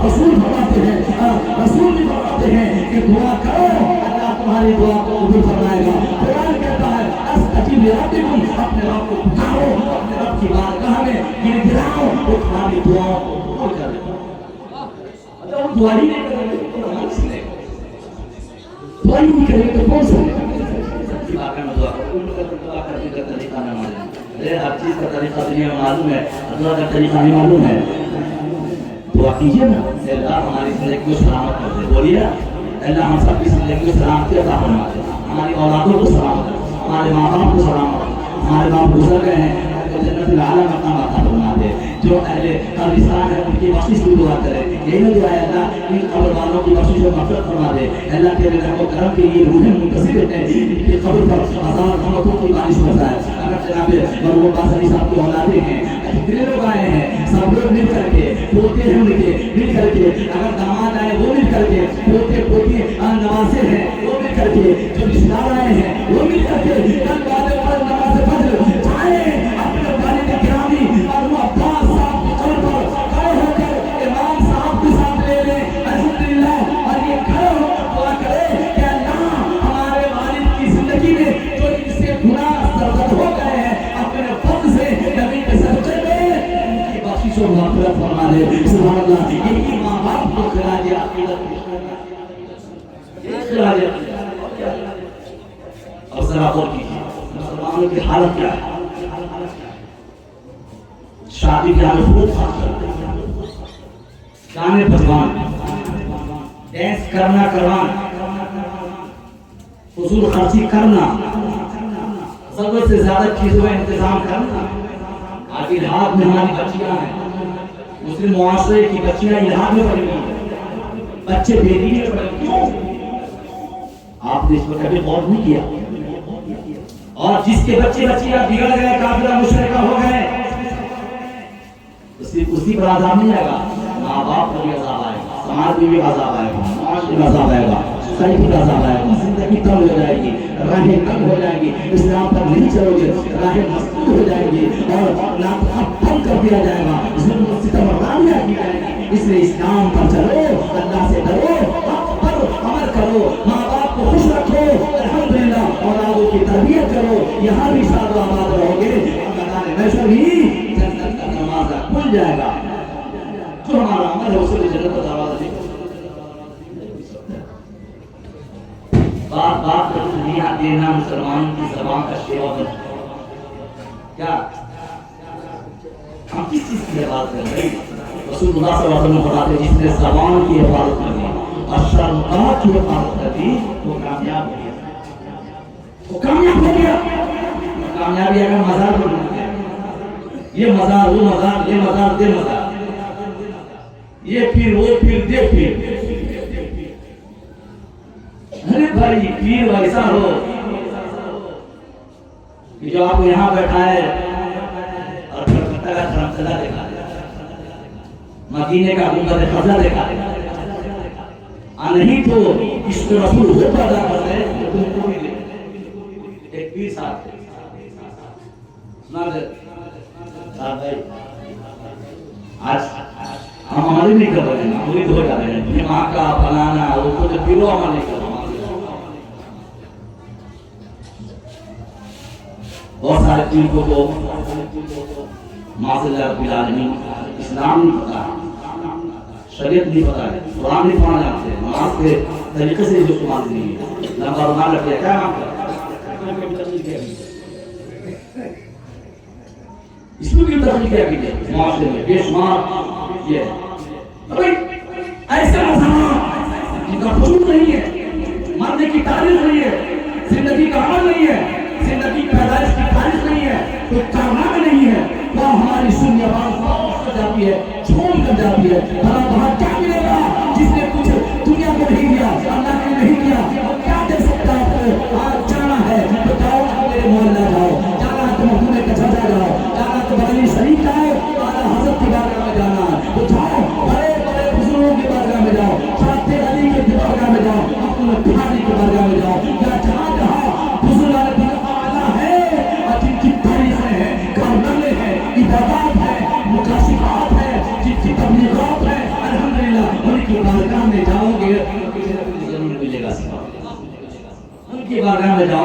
رسول فرماتے ہیں، رسول بھی فرماتے ہیں کہ دعا کرو، اللہ تمہاری دعا کو قبول فرمائے گا. قرآن کہتا ہے استجیب لربکم، اپنے رب کو پکارو، اپنے رب کی بارگاہ میں گڑگڑاؤ، وہ تمہاری دعاؤں کو قبول کر لے گا. اگر وہ دعا ہی نہیں کریں گے تو کون سنے گا؟ دعا ہی نہیں کریں گے تو کون سنے گا؟ دعا کرنے کا طریقہ نہ معلوم ہے، ہر چیز کا طریقہ دنیا میں معلوم ہے، اللہ کا طریقہ نہیں معلوم ہے. دعا کیجیے نا، اللہ ہماری زندگی کو سلامت کر دے. بولیے اللہ ہم سب کی زندگی کو سلامتی عطا فرما دے، ہماری اولادوں کو سلامت کر، ہمارے ماں باپ کو سلامت کر. ہمارے باپ گزر گئے ہیں، جنت العالی مقام عطا فرما دے. جو اہل قبرستان ہے ان کی بخشش کی دعا کرے. یہی نہ دعا ہے اللہ ان قبر والوں کی بخشش و مغفرت فرما دے. اللہ کے رحم و کرم کے لیے روحیں منتظر ہیں، ان کی قبر پر ہزار رحمتوں کی بارش برسائے. اگر جناب مرحوم باسری صاحب کی اولادیں ہیں، کتنے لوگ آئے ہیں، سب لوگ مل کر کے، پوتے ہیں ان کے مل کر کے، اگر داماد آئے وہ مل کر کے، پوتے پوتی نوازے ہیں وہ مل کر کے، جو رشتہ دار آئے ہیں وہ مل کر کے کل والے پر نماز فجر چاہے اپنے والد گرامی اور عباس صاحب کی قبر پر کھڑے ہو کر امام صاحب کے ساتھ لے لیں الحمدللہ، اور یہ کھڑے ہو کر دعا کرے کہ اللہ ہمارے والد کی زندگی میں جو ان سے گناہ سرزد ہو گئے ہیں اپنے فضل سے نبی کے صدقے میں ان کی بخشش و مغفرت فرما دے. سبحان اللہ. یہی ماں باپ کو خراج عقیدت اور ذرا غور کیجیے مسلمانوں کی حالت کیا ہے. شادی کے آگے خوب خاص کرتے ہیں، گانے بجوان، ڈانس کرنا کروانا، فضول خرچی کرنا، ضرورت سے زیادہ چیزوں کا انتظام کرنا. آج الحاد میں ہماری بچیاں ہیں، مسلم معاشرے کی بچیاں الحاد میں پڑی ہوئی ہیں، بچے بے دینی میں پڑے. کیوں؟ آپ نے اس پر کبھی غور نہیں کیا. اور جس کے بچے بچیاں بگڑ گئے، کافرہ مشرکہ ہو گئے، اسی پر عذاب نہیں آئے گا. ماں باپ پر بھی عذاب آئے گا، سماج میں بھی عذاب آئے گا، معاشرے میں عذاب آئے گا، سوسائٹی کا عذاب آئے گا. زندگی تنگ ہو جائے گی، راہیں تنگ ہو جائیں گی، اسلام پر نہیں چلو گے، راہیں مسدود ہو جائیں گی اور ناپسند کر دیا جائے گا، ظلم و ستم رامیہ کی جائے گی. اس لیے اسلام پر چلو، اللہ سے ڈرو، حق پر عمل کرو، ماں باپ کو خوش رکھو، الحمدللہ اولادوں کی تربیت کرو. یہاں بھی شاد و آباد رہو گے، میدان محشر بھی جنت کا دروازہ کھل جائے گا. جو ہمارا عمل ہے اسے بھی جنت کا دروازہ نہیں. بات بات پر دنیا دینا مسلمانوں کی زبان کا شیوا بن کیا ہم کس چیز کی حفاظت کر رہے ہیں؟ رسول اللہ صلی اللہ علیہ وسلم فرماتے ہیں جس نے زبان کی حفاظت کر دی اور شرمگاہ کی حفاظت کر دی وہ کامیاب ہو گیا. وہ کامیاب ہو گیا. کامیابی اگر مزار پر ڈھونڈتے ہیں، یہ مزار وہ مزار، یہ مزار دے مزار، یہ پھر وہ پھر دے پھر. ارے بھائی پیر ویسا ہو کہ جو آپ کو یہاں بیٹھا ہے اور کلکتہ کا دھرمشالہ دکھا دے، مدینے کا گنبد خزرہ دکھا دے. نہیں تو عشق رسول ہو پیدا کر دے تو تم کو بھی لے. ایک پیر صاحب تھے، سنا دے صاحب بھائی آج ہم عمل نہیں کر رہے ہیں، مرید ہو جا رہے ہیں، ماں کا فلانا وہ کچھ پیرو عمل نہیں کر رہے. بہت سارے چیزوں کو معاذ اللہ رب العالمین اسلام نہیں پتا ہے، شریعت نہیں پتا ہے، قرآن نہیں پڑھنا جانتے ہیں، نماز کے طریقے سے جو سماج نہیں ہے. نمبر مان رکھے کیا نام کرتا اس میں بھی تبدیل کیا کیجیے معاشرے میں بے شمار. یہ ایسے مسلمان جن کا وجود نہیں ہے، مرنے کی تاریخ نہیں ہے، زندگی کا عمل نہیں ہے، زندگی پیدائش کی تاریخ نہیں ہے، کوئی کارنامہ نہیں ہے، وہ ہماری سنی آواز واپس کر جاتی ہے، چھوڑ کر جاتی ہے. بھلا وہاں کیا ملے گا جس نے کچھ دنیا کو نہیں دیا، اللہ نے نہیں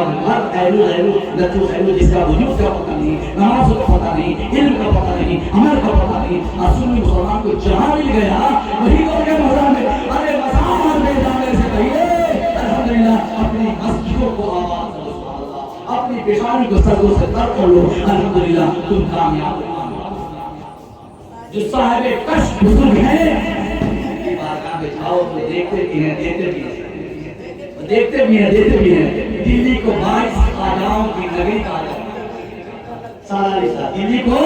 اور ہر لچو خیلو جس کا وجود کا پتہ نہیں، نماز کا پتہ نہیں، علم کا پتہ نہیں، عمل کا پتہ نہیں، اور سنی مسلمان کو جہاں مل گیا وہی کو کے مزہ میں ارے مزار میں جانے سے کہیے الحمدللہ اپنی مسجدوں کو آباد کرو، سبحان اللہ، اپنی پیشانی کو سروں سے تر کر لو، الحمدللہ تم کامیاب ہو۔ جو صاحب کشف بزرگ ہیں ان کی بارگاہ میں جاؤ تو دیکھتے بھی ہیں دیتے بھی ہیں دیکھتے بھی ہیں دیتے بھی ہیں۔ دلی کو 22 خواجاؤں کی نگری کہا جاتا ہے، سارا رشتہ دلی کو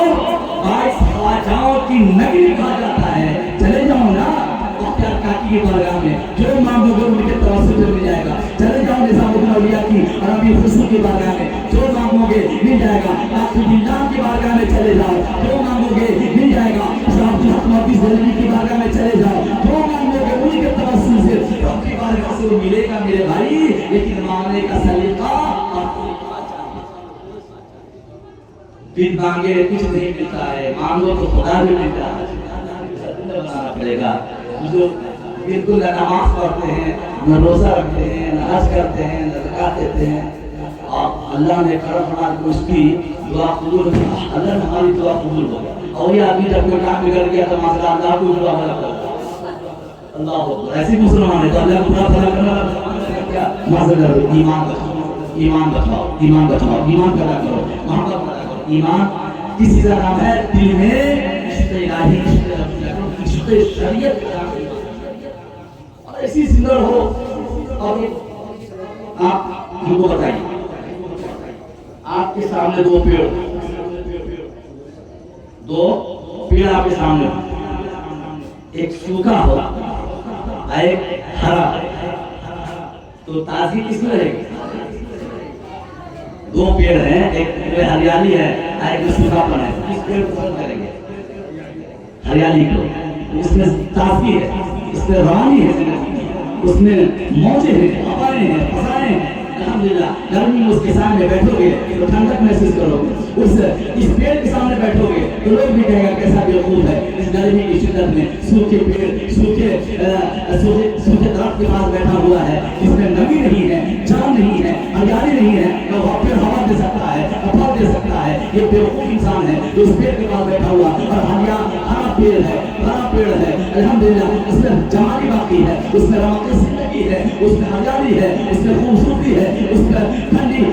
22 خواجاؤں کی نگری کہا جاتا ہے۔ چلے جاؤ نا مختار کاکی کی بارگاہ میں، جو مانگو گے ان کے توسط سے مل جائے گا۔ چلے جاؤ نظام الدین اولیاء کی عربی خسرو کی بارگاہ میں، جو مانگو گے مل جائے گا۔ آپ بلدان کی بارگاہ میں چلے جاؤ، جو مانگو گے مل جائے گا۔ زندگی کی بارگاہ میں چلے جاؤ، جو مانگو گے انہیں کے توسط سے رب کی بارگاہ سے وہ ملے گا میرے بھائی، لیکن مانگنے کا سلیقہ بن مانگے کچھ نہیں ملتا ہے، مانگو تو خدا بھی ملتا ہے، بنانا پڑے گا۔ جو بالکل نہ نماز پڑھتے ہیں، نہ روزہ رکھتے ہیں، نہ حج کرتے ہیں، نہ زکات دیتے ہیں، اور اللہ نے کرم فرما کے اس کی دعا قبول کی، اللہ نے ہماری دعا قبول ہو گیا۔ اور یہ آدمی جب کوئی کام بگڑ گیا تو ماسا اللہ کو دعا کرتا اللہ ہو، ایسی مسلمان ہے تو اللہ کو برا بھلا کرنا کیا ماسا ایمان بچاؤ، ایمان بچاؤ، ایمان بچاؤ، ایمان پیدا کرو، محبت پیدا کرو۔ ایمان کسی کا نام ہے دل میں عشق الہی، عشق شریعت اور ایسی سندر ہو۔ اور آپ ہم کو بتائیے، آپ کے سامنے دو پیڑ آپ کے سامنے، ایک سوکھا ہو ایک ہرا، تو تازگی کس میں رہے گی؟ دو پیڑ ہیں، ایک ہریالی ہے ایک سوکھا پن ہے، کس پیڑ کو پسند کریں گے؟ ہریالی کو، اس میں تازگی ہے، اس میں روانی ہے، اس میں موجیں ہیں، ہوائیں ہیں، فضائیں ہیں۔ الحمدللہ گرمی میں اس کے سامنے بیٹھو گے تو ٹھنڈک محسوس کرو گے، اس پیڑ کے سامنے بیٹھو گے تو لوگ بھی کہے گا کیسا بیوقوف ہے اس گرمی کی شدت میں سوکھے پیڑ سوکھے درخت کے پاس بیٹھا ہوا ہے، اس میں نمی نہیں ہے، جان نہیں ہے، ہریالی نہیں ہے، تو وہاں پیڑ ہوا دے سکتا ہے، پھل دے سکتا ہے۔ یہ بیوقوف انسان ہے جو اس پیڑ کے پاس بیٹھا ہوا اور ہرا پیڑ ہے، بڑا پیڑ ہے، الحمدللہ اس میں جوانی باقی ہے، اس میں رونق زندگی ہے، اس میں ہریالی ہے، اس میں خوبصورتی ہے، اس میں ٹھنڈی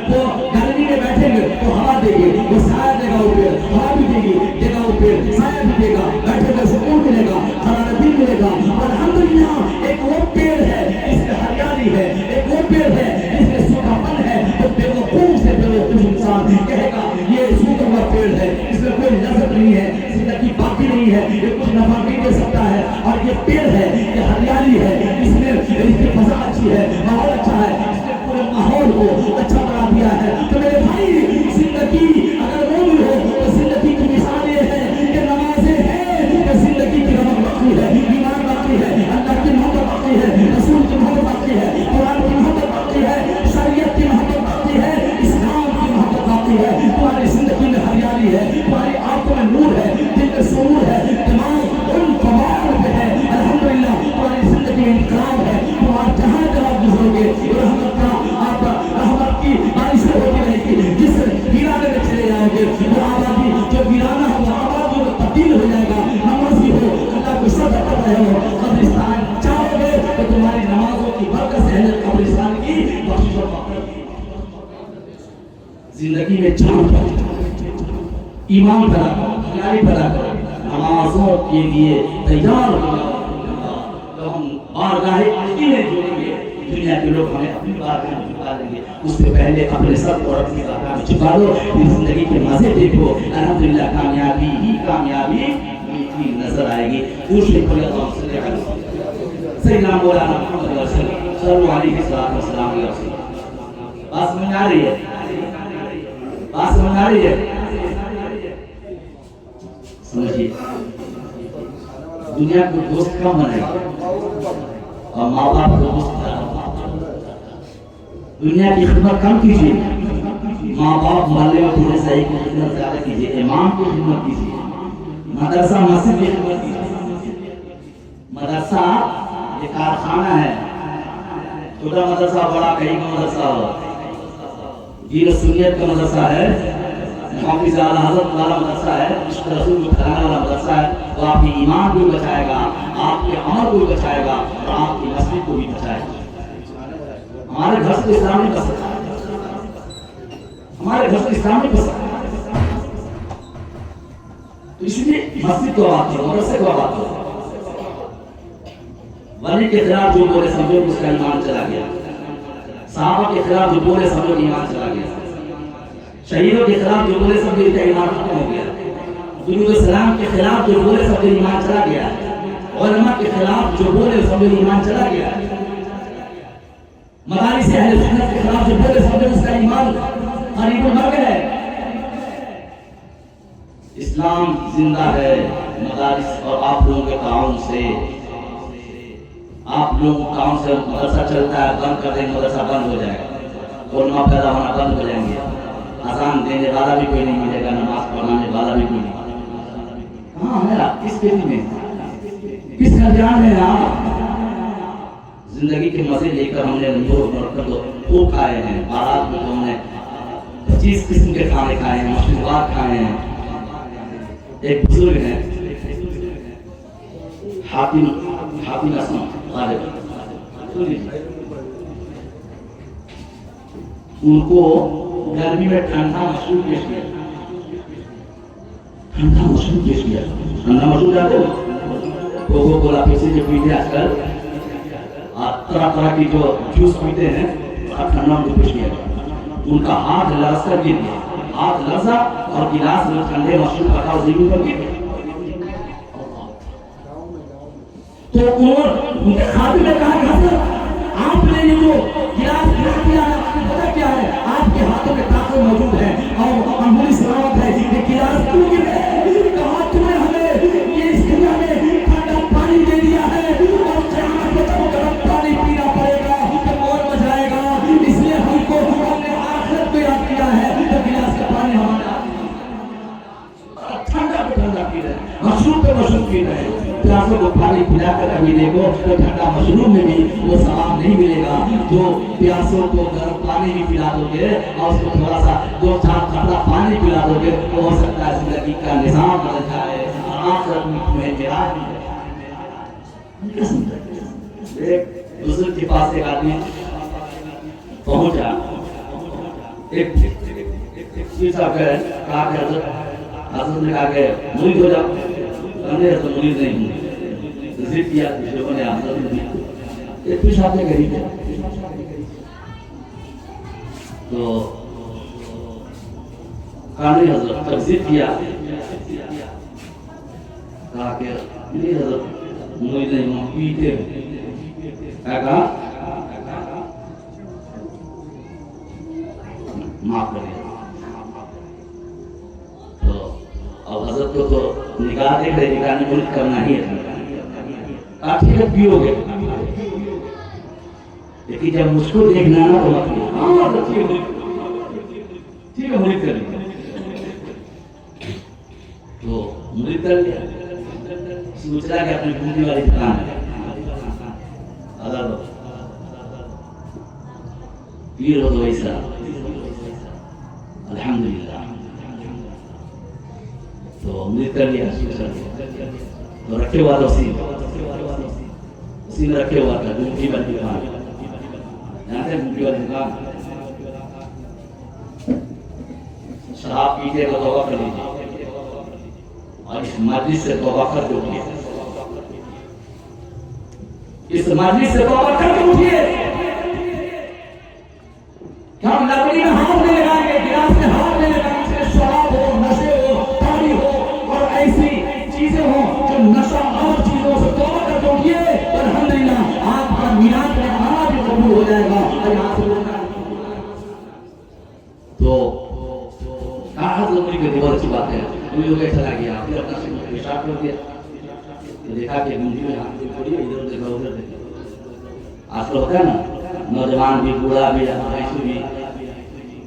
وہ گرمی میں بیٹھیں گے تو ہوا دے گی، وہ سایہ دے گا، وہ پیڑ ہوا بھی دے گی، دے گا وہ پیڑ سایہ بھی دے گا، بیٹھے گا سکون ملے گا، حرارت بھی ملے گا۔ اور الحمدللہ ایک وہ پیڑ ہے اس میں ہریالی ہے، ایک وہ پیڑ ہے اس میں سوکھا پن ہے، تو بیوقوف سے بیوقوف انسان کہے گا یہ سوکھا ہوا پیڑ ہے، اس میں کوئی لذت نہیں ہے، زندگی باقی نہیں ہے، یہ کچھ نفع نہیں دے سکتا ہے۔ اور یہ پیڑ ہے، یہ ہریالی ہے، اس میں اس کی فضا اچھی ہے، ماحول اچھا ہے، اس نے پورے ماحول کو اچھا بنا دیا ہے۔ تو میرے بھائی زندگی اگر مومن ہو تو زندگی کی مثال یہ ہے کہ نمازیں ہیں کہ زندگی کی رونق باقی ہے، ایمان باقی ہے، اللہ کی محبت باقی ہے، رسول کی محبت باقی ہے، قرآن کی محبت باقی ہے، شریعت کی محبت باقی ہے، اسلام کی محبت باقی ہے۔ تمہاری زندگی میں ہریالی ہے، تمہاری آنکھوں میں نور ہے، دل میں سرور ہے، دماغ ان فوائد پہ ہے، الحمدللہ تمہاری زندگی میں انقلاب ہے۔ تم آپ جہاں جہاں گزرو گے رحمت کا آپ رحمت کی بارشیں ہوتی رہے گی، جس ویرانے میں چلے جاؤ گے وہ آبادی جو ویرانہ ہو آبادی میں تبدیل ہو جائے گا۔ نمازی ہو اللہ کو سب کر رہے ہو، قبرستان چاہو گے تو تمہاری نمازوں کی برکت سے اہل قبرستان کی بخشش و مغفرت زندگی میں جان پیدا ایمان پیدا کرو، ہریالی پیدا کرو، نمازوں کے لیے تیار ہو جاؤ۔ تو ہم بارگاہ الہی میں جڑیں گے، دنیا کے لوگ ہمیں اپنی بارگاہ میں جھکا دیں گے، اس سے پہلے اپنے سب کو اپنی بارگاہ میں جھکا دو، پھر زندگی کے مزے دیکھو، الحمدللہ کامیابی ہی کامیابی میٹھی نظر آئے گی۔ دوسرے کھولے اللہ صلی اللہ علیہ وسلم سیدنا مولانا محمد صلی اللہ علیہ وسلم۔ بات سمجھ آ رہی ہے؟ بات سمجھ آ رہی ہے؟ سمجھیے دنیا کو دوست کم بنائے اور ماں باپ کو دوست بنائے۔ دنیا کی خدمت کم کیجیے، ماں باپ محلے میں پورے صحیح کی خدمت زیادہ کیجیے، امام کی خدمت کیجیے، مدرسہ مسجد کی خدمت کیجیے۔ مدرسہ ایک کارخانہ ہے، چھوٹا مدرسہ بڑا کہیں کا مدرسہ ہو، یہ سنیت کا مدرسہ ہے، محافظ اعلیٰ حضرت والا مدرسہ ہے، عشق رسول کو پھیلانے والا مدرسہ ہے، تو آپ کے ایمان کو بھی بچائے گا، آپ کے عمل کو بھی بچائے گا اور آپ کی مسجد کو بھی بچائے گا۔ ہمارے گھر سے اسلام نہیں بس سکتا، ہمارے گھر سے اسلام نہیں بس سکتا، تو اس لیے مسجد کو آباد کرو، مدرسے کو آباد کرو۔ ولی کے خلاف جو بولے سمجھو اس کا ایمان چلا گیا، صحابہ کے خلاف جو بولے سمجھو ایمان چلا گیا، شہیدوں کے خلاف جو بولے سمجھو ان کا ایمان ختم ہو گیا، درود السلام کے خلاف جو بولے سمجھو ایمان چلا گیا، علماء کے خلاف جو بولے سمجھو ایمان چلا گیا، مدارس اہل سنت کے خلاف جو بولے سمجھو اس کا ایمان قریب مر گیا ہے۔ اسلام زندہ ہے مدارس اور آپ لوگوں کے تعاون سے، آپ لوگوں کے تعاون سے مدرسہ چلتا ہے، بند کر دیں مدرسہ بند ہو جائے گا، علماء پیدا ہونا بند ہو جائیں گے، اذان دینے والا بھی کوئی نہیں ملے گا، نماز پڑھانے والا بھی کوئی نہیں۔ کہاں ہے آپ؟ کس پیٹی میں، کس خلیان میں آپ؟ زندگی کے مزے لے کر ہم نے خوب کھائے ہیں، بارات میں تو ہم نے 25 قسم کے کھانے کھائے ہیں، مشروبات کھائے ہیں۔ ایک بزرگ ہیں حاتم اسلم غالب، ان کو گرمی میں ٹھنڈا مشروب پیش کیا، ٹھنڈا مشروب پیش کیا، ٹھنڈا مشروب جاتے ہو کوکو کولا پیپسی جو پیتے آج کل، طرح طرح کی جو جوس پیتے ہیں، ٹھنڈا مشروب پیش کیا، ان کا ہاتھ لرز کر گر گیا، ہاتھ لرزا اور گلاس میں ٹھنڈے مشروب کا تھا زمین پر گر گیا۔ تو ان کے خادم نے کہا کہ حضرت آپ نے یہ جو گلاس گرا دیا ہے، آپ کو پتہ کیا ہے؟ آپ کے ہاتھوں میں طاقت موجود ہے اور انگلی سلامت ہے، یہ گلاس کیوں گرا ہے؟ کہا تم نے ہمیں یہ اس دنیا میں ٹھنڈا پانی دے دیا ہے اور قیامت میں تم کو گرم پانی پینا پڑے گا، تو کون بچائے گا؟ اس لیے ہم کو ہم نے آخرت کو یاد کیا ہے، تو گلاس کا پانی ہمارا ٹھنڈا پہ ٹھنڈا پی رہے ہیں، مشروب پہ مشروب پی رہے ہیں۔ پیاسوں کو پانی پلا کر کبھی دیکھو تو ٹھنڈا مشروب میں بھی وہ ثواب نہیں ملے گا جو پیاسوں کو گرم پانی بھی پلا دو گے اور اس کو تھوڑا سا 2-4 قطرہ پانی پلا دو گے تو ہو سکتا ہے زندگی کا نظام بدل جائے اور آخرت میں تمہیں معراج مل جائے۔ ایک بزرگ کے پاس ایک آدمی پہنچا، ایک چیز آ کر کہا کہ حضرت نے کہا کہ مرید ہو جاؤ، کہنے تو مرید نہیں ہوں، ضد کیا لوگوں نے حضرت نے ایک پیش آپ نے غریب ہے تو کہا نہیں حضرت، تب ضد کیا کہا کہ نہیں حضرت مرید نہیں ہوں، پیتے ہوں، کہا معاف کریں۔ اور حضرت کو تو نگاہ دیکھ رہے، نگاہ نے ملک کرنا ہی ہے، ٹھیک ہے پیو گے، لیکن جب مجھ کو دیکھنا نا تو مت پیو، ٹھیک ہے ملک کر لیا، تو ملک کر لیا، سوچ رہا کہ اپنی گھومنے والی دکان ہے، حضرت پیر ہو تو ایسا الحمدللہ، تو امید کر لیا، تو رکھے ہوا تھا اسی میں رکھے ہوا تھا گھومتی والی دکان، یہاں سے گھومتی والی دکان، شراب پیتے تو توبہ کر لیجیے اور اس مجلس سے توبہ کر کے اٹھیے، اس مجلس سے توبہ کر کے اٹھیے کہ ہم لکڑی میں ہاتھ نہیں لگائیں گے، گلاس میں ہاتھ نہیں لگائیں گے، شراب ہو، نشے ہو، تاڑی ہو اور ایسی چیزیں ہوں جو نشہ اور چیزوں سے توبہ کر کے اٹھیے، الحمدللہ آپ کا میعاد میں آنا بھی قبول ہو جائے گا۔ اور یہاں سے تو کہا زندگی کی بہت اچھی بات ہے، کوئی ہو گیا چلا گیا، پھر اپنا پیشاب کر دیا، دیکھا کہ گنجی میں ہاتھ پڑی ہے، ادھر دیکھا ادھر دیکھا، آج کل ہوتا ہے نا نوجوان بھی بوڑھا بھی ایسو بھی،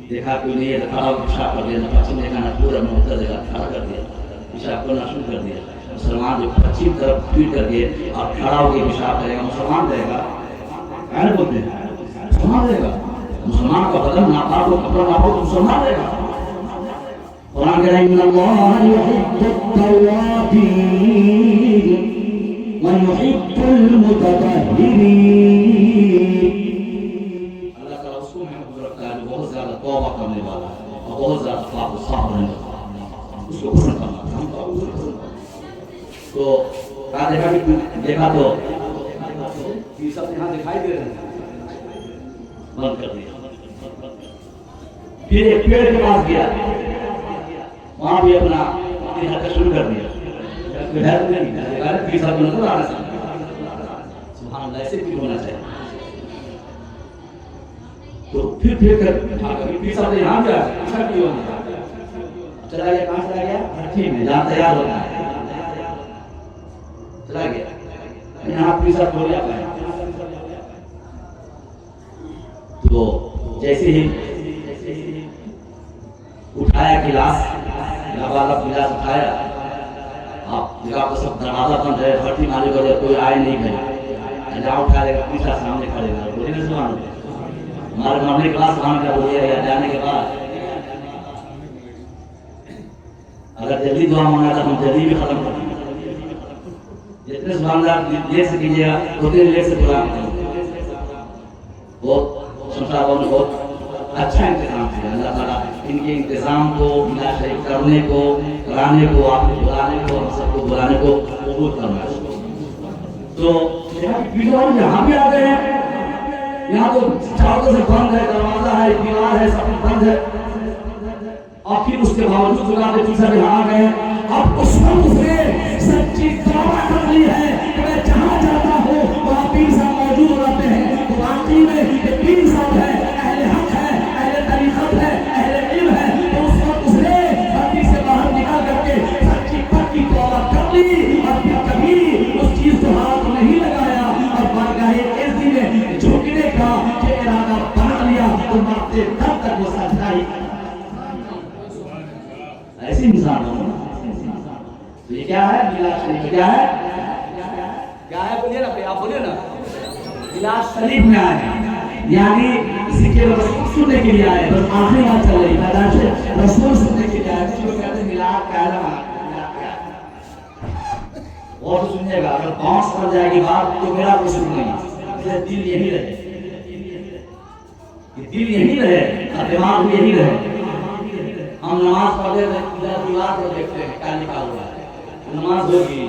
دیکھا کوئی نہیں ہے تو کھڑا ہو کے پیشاب کر دیا، نہ پچھم دیکھا نہ پورا محتر دیکھا، کھڑا کر دیا، پیشاب کرنا شروع کر دیا۔ مسلمان جو پچھم طرف پھر کر کے اور کھڑا ہو کے پیشاب کرے گا، مسلمان رہے گا، کہنے بولتے ہیں مسلمان رہے گا، مسلمان کا بدن ناپاک ہو کپڑا ناپاک تو مسلمان رہے گا. قرآن کہہ رہا ہے ان اللہ یحب التوابین ویحب المتطہرین. اللہ تعالیٰ اس کو محبوب رکھتا ہے جو بہت زیادہ توبہ کرنے والا ہے اور بہت زیادہ پاک و صاف رہنے والا ہے. اس کو پسند کرنا ہم تو کہا دیکھا تو یہ سب یہاں دکھائی دے رہے ہیں. بند کر دیا. پھر ایک پیڑ کے پاس گیا, وہاں بھی اپنا حرکت شروع کر دیا. سبحان اللہ, ایسے بھی ہونا چاہیے. تو پھر کر پیر صاحب یہاں گیا, چلا گیا. کہاں چلا گیا؟ ٹھیک ہے, جہاں تیار ہوتا ہے چلا گیا. یہاں پیر صاحب ہو گیا. تو جیسے ہی اٹھایا گلاس, والا گلاس اٹھایا, آپ جگہ کو سب دروازہ بند ہے, بھٹی مالی وجہ کوئی آئے نہیں گئے. جہاں اٹھا لے گا پیچھا سامنے کھڑے گا. بولے نا زبان ہمارے مرنے کے بعد زبان کا بولیے یا جانے کے بعد اگر جلدی دعا مانگا تو ہم جلدی بھی ختم کر دیں. جتنے زبان لیٹ سے کیجیے گا اتنے لیٹ سے دعا کریں. بہت شمشاد نے بہت اچھا انتظام کیا. اللہ تعالیٰ ان کے انتظام کو میلاد شریف کرنے کو, کرانے کو, آپ کو بلانے کو, ہم سب کو بلانے کو قبول کرنا ہے. تو یہاں بھی آ گئے ہیں. یہاں تو چاروں سے بند ہے, دروازہ ہے, دیوار ہے, سب بند ہے. اور پھر اس کے باوجود جگہ پہ تیسرا یہاں آ گئے. اب اس وقت سے سچی توبہ کر لی ہے کہ میں جہاں جاتا ہوں وہاں پیر صاحب موجود رہتے ہیں. تو واقعی میں یہ پیر صاحب ہے, اہل حق ہے, اہل طریقت ہے, اہل علم ہے. تو اس وقت اس نے بھٹی سے باہر نکال کر کے سچی پکی توبہ کر لی اور پھر کبھی اس چیز کو ہاتھ نہیں لگایا اور بارگاہ عزت میں جھکنے کا کہ ارادہ بنا لیا. تو مرتے دم تک وہ سجدہ ہی ایسی انسان ہو. تو یہ کیا ہے؟ میلاد شریف کیا ہے؟ کیا ہے بولیے نا, آپ بولیے نا. میلاد شریف میں آئے یعنی ذکر رسول سننے کے لیے آئے. بس آخری بات چل رہی ہے, رسول سننے کے لیے آئے. جو کہتے ہیں میلاد کیا ہے, اور سنیے گا. اگر پاؤں پڑ جائے گی بات تو میرا رسول نہیں, دل یہی رہے, دل یہی رہے اور دماغ بھی یہی رہے. ہم نماز پڑھتے ہیں, دیوار کو دیکھتے ہیں کیا لکھا ہوا ہے. نماز ہوگی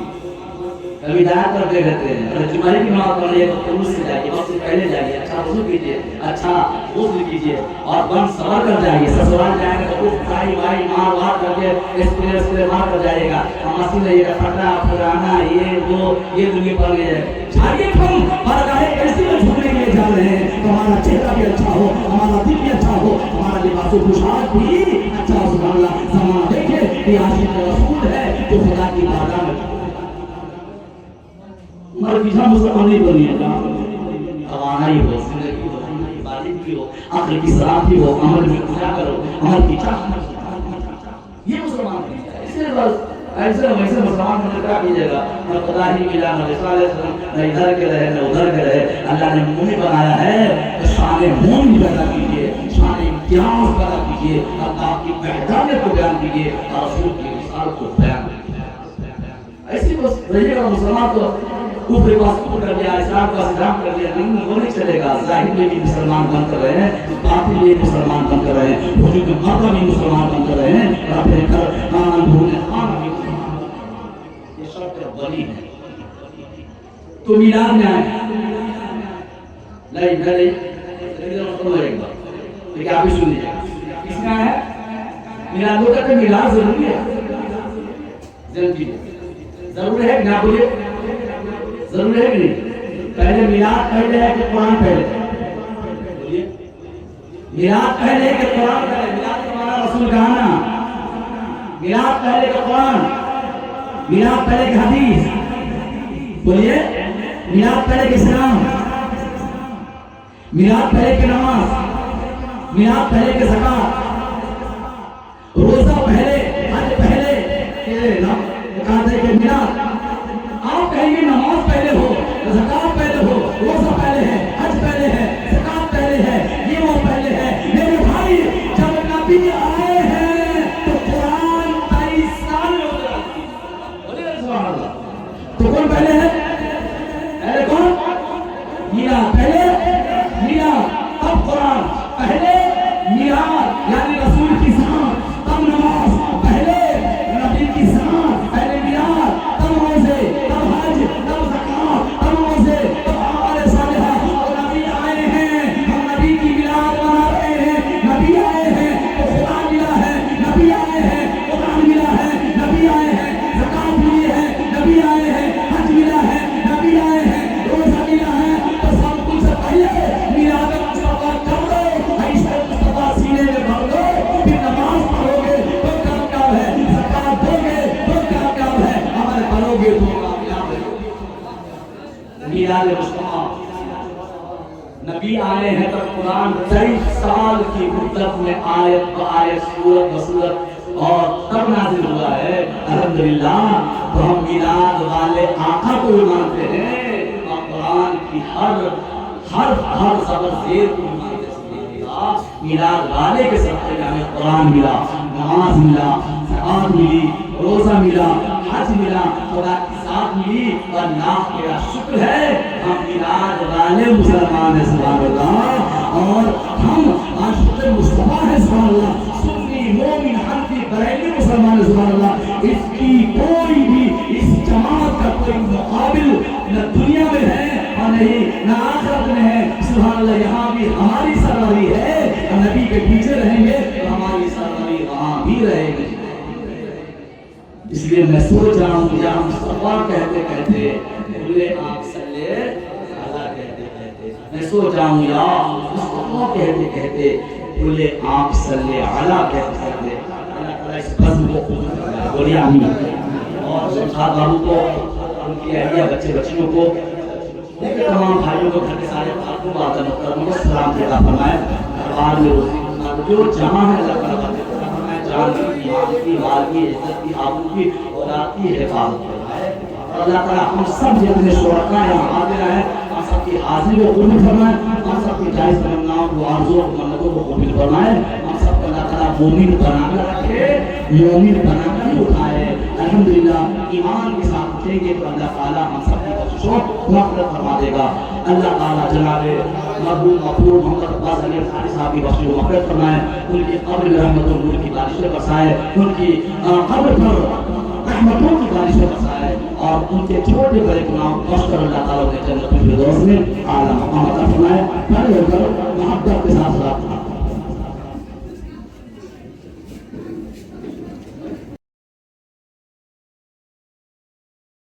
کبھی دائیں طرف دیکھتے ہیں. اگر جمعے کی نماز پڑھ رہی ہے تو خلوص سے جائیے, وقت سے پہلے جائیے, اچھا وضو کیجیے, اچھا غسل کیجیے اور بند سوار کر جائیے. سسرال جائیں گے تو کچھ بھائی مار وار کر کے اسپرے مار کر جائے گا. مسیح رہیے گا پھٹا پرانا یہ وہ یہ دنیا پڑ گئی ہے. چاہیے ہم بارگاہ ایسی میں جھکنے کے لیے جا رہے ہیں تو ہمارا چہرہ بھی اچھا ہو, ہمارا دل بھی اچھا ہو, ہمارا لباس و پوشاک بھی اچھا ہو. سبحان اللہ. زمانہ دیکھے کہ عاشق رسول ہے جو خدا کی بارگاہ میں ہمارے پیچھا مسلمان نہیں بنی ہے. توانائی ہو, زندگی ہو, عبادت بھی ہو, عقل کی صلاح بھی ہو, عمل میں کیا کرو, عمل کی چاہ, یہ مسلمان نہیں ہے. اس لیے بس ایسے ویسے مسلمان ہونے کا کیجیے گا. نہ خدا ہی ملا, نہ رسول علیہ السلام, نہ ادھر کے رہے نہ ادھر کے رہے. اللہ نے مومن بنایا ہے تو شان مومن پیدا کیجیے, شان امتیاز پیدا کیجیے, اللہ کی وحدانیت کو بیان کیجیے اور رسول کی رسالت کو بیان کیجیے. ایسی بس رہیے گا. مسلمان تو کفر کو کفر کر دیا, اسلام کو اسلام کر دیا, نہیں وہ نہیں چلے گا. ظاہر میں بھی مسلمان بن کر رہے ہیں, باطن میں مسلمان بن کر رہے ہیں, وجود میں مادہ میں مسلمان بن کر رہے ہیں, اور اپنے گھر خان بھولے خان بھی. یہ شرط ولی ہے. تو میلاد میں آئے نہیں لیکن آپ بھی سن لیجیے کس میں آیا ہے میلاد. ہوتا ہے میلاد ضروری ہے, ضرور ہے کہ نہ بولیے, ضرور ہے کہ نہیں. پہلے میلاد پہلے ہے کہ قرآن پہلے, میلاد پہلے ہے کہ قرآن پہلے. میلاد کا معنی رسول کا آنا, میلاد پہلے کہ قرآن, میلاد پہلے کہ حدیث, بولیے. میلاد پہلے کہ اسلام, میلاد پہلے کہ نماز, میلاد پہلے کہ زکات, روزہ پہلے, حج پہلے کہ میلاد. آپ کہیں گے نماز پہلے ہو, زکات پہلے ہو, روزہ پہلے ہے, حج پہلے ہے, زکات پہلے ہے, یہ وہ پہلے میلاد مصطفیٰ نبی آئے ہیں تو قرآن 23 سال کی مدت میں آیت آیت سورت بسورت اور تب نازل ہوا ہے الحمدللہ. تو ہم میلاد والے آقا کو بھی مانتے ہیں اور قرآن کی ہر زبر زیر کو مانتے ہیں. میلاد والے کے صدقے میں ہمیں قرآن ملا، نماز ملا، زکات ملی، روزہ ملا، حج ملا، خدا کی ذات ملی. اور اللہ کا شکر ہے ہم میلاد والے مسلمان ہیں سبحان اللہ. اور ہم عاشق مصطفیٰ ہیں سبحان اللہ. سنی مومن حنفی بریلوی مسلمان ہیں سبحان اللہ. اس کی کوئی بھی اس جماعت کا کوئی مقابل نہ دنیا میں ہے اور نہیں نہ آخرت میں ہے سبحان اللہ. یہاں بھی ہماری سراری ہے، نبی کے پیچھے رہیں گے تو ہماری سراری وہاں بھی رہے گی. اس لیے میں سوچ رہا ہوں یا مصطفیٰ کہتے کہتے بولے آپ صلی اللہ کہتے کہتے میں سوچ رہا ہوں یا مصطفیٰ کہتے کہتے بولے آپ صلی اللہ کہتے کہتے اللہ تعالیٰ اس بزم کو بولے آمین. اور سبحان بابو کو ان کی اہلیہ بچے بچیوں کو تمام بھائیوں کو گھر کے سارے خاتون بات محترم کو سلام دیتا فرمائے. بعد میں جو جہاں ہے اللہ تعالیٰ جان کی مال کی مال کی عزت کی آبرو کی اولاد کی حفاظت فرمائے. اللہ تعالیٰ ہم سب جتنے شرکاء یہاں حاضر ہیں ہم سب کی حاضری کو قبول فرمائے. ہم سب کی جائز تمناؤں کو آرزوؤں کو منتوں کو قبول فرمائے. ہم سب کو اللہ تعالیٰ مومن بنا کر رکھے، مومن بنا کر اٹھائے. الحمدللہ ایمان کے ساتھ اٹھیں گے تو اللہ تعالیٰ ہم سب کی بخشش مغفرت فرما دے گا. اللہ تعالیٰ جناب مرحوم مغفور محمد عباس علی انصاری صاحب کی بخشش و مغفرت فرمائے. ان کی قبر میں رحمتوں نور کی بارشیں برسائے، ان کی قبر پر رحمتوں کی بارشیں برسائے اور ان کے چھوٹے بڑے گناہوں کو بخش کر اللہ تعالیٰ نے جنت الفردوس میں اعلیٰ مقام عطا فرمائے. محبت کے ساتھ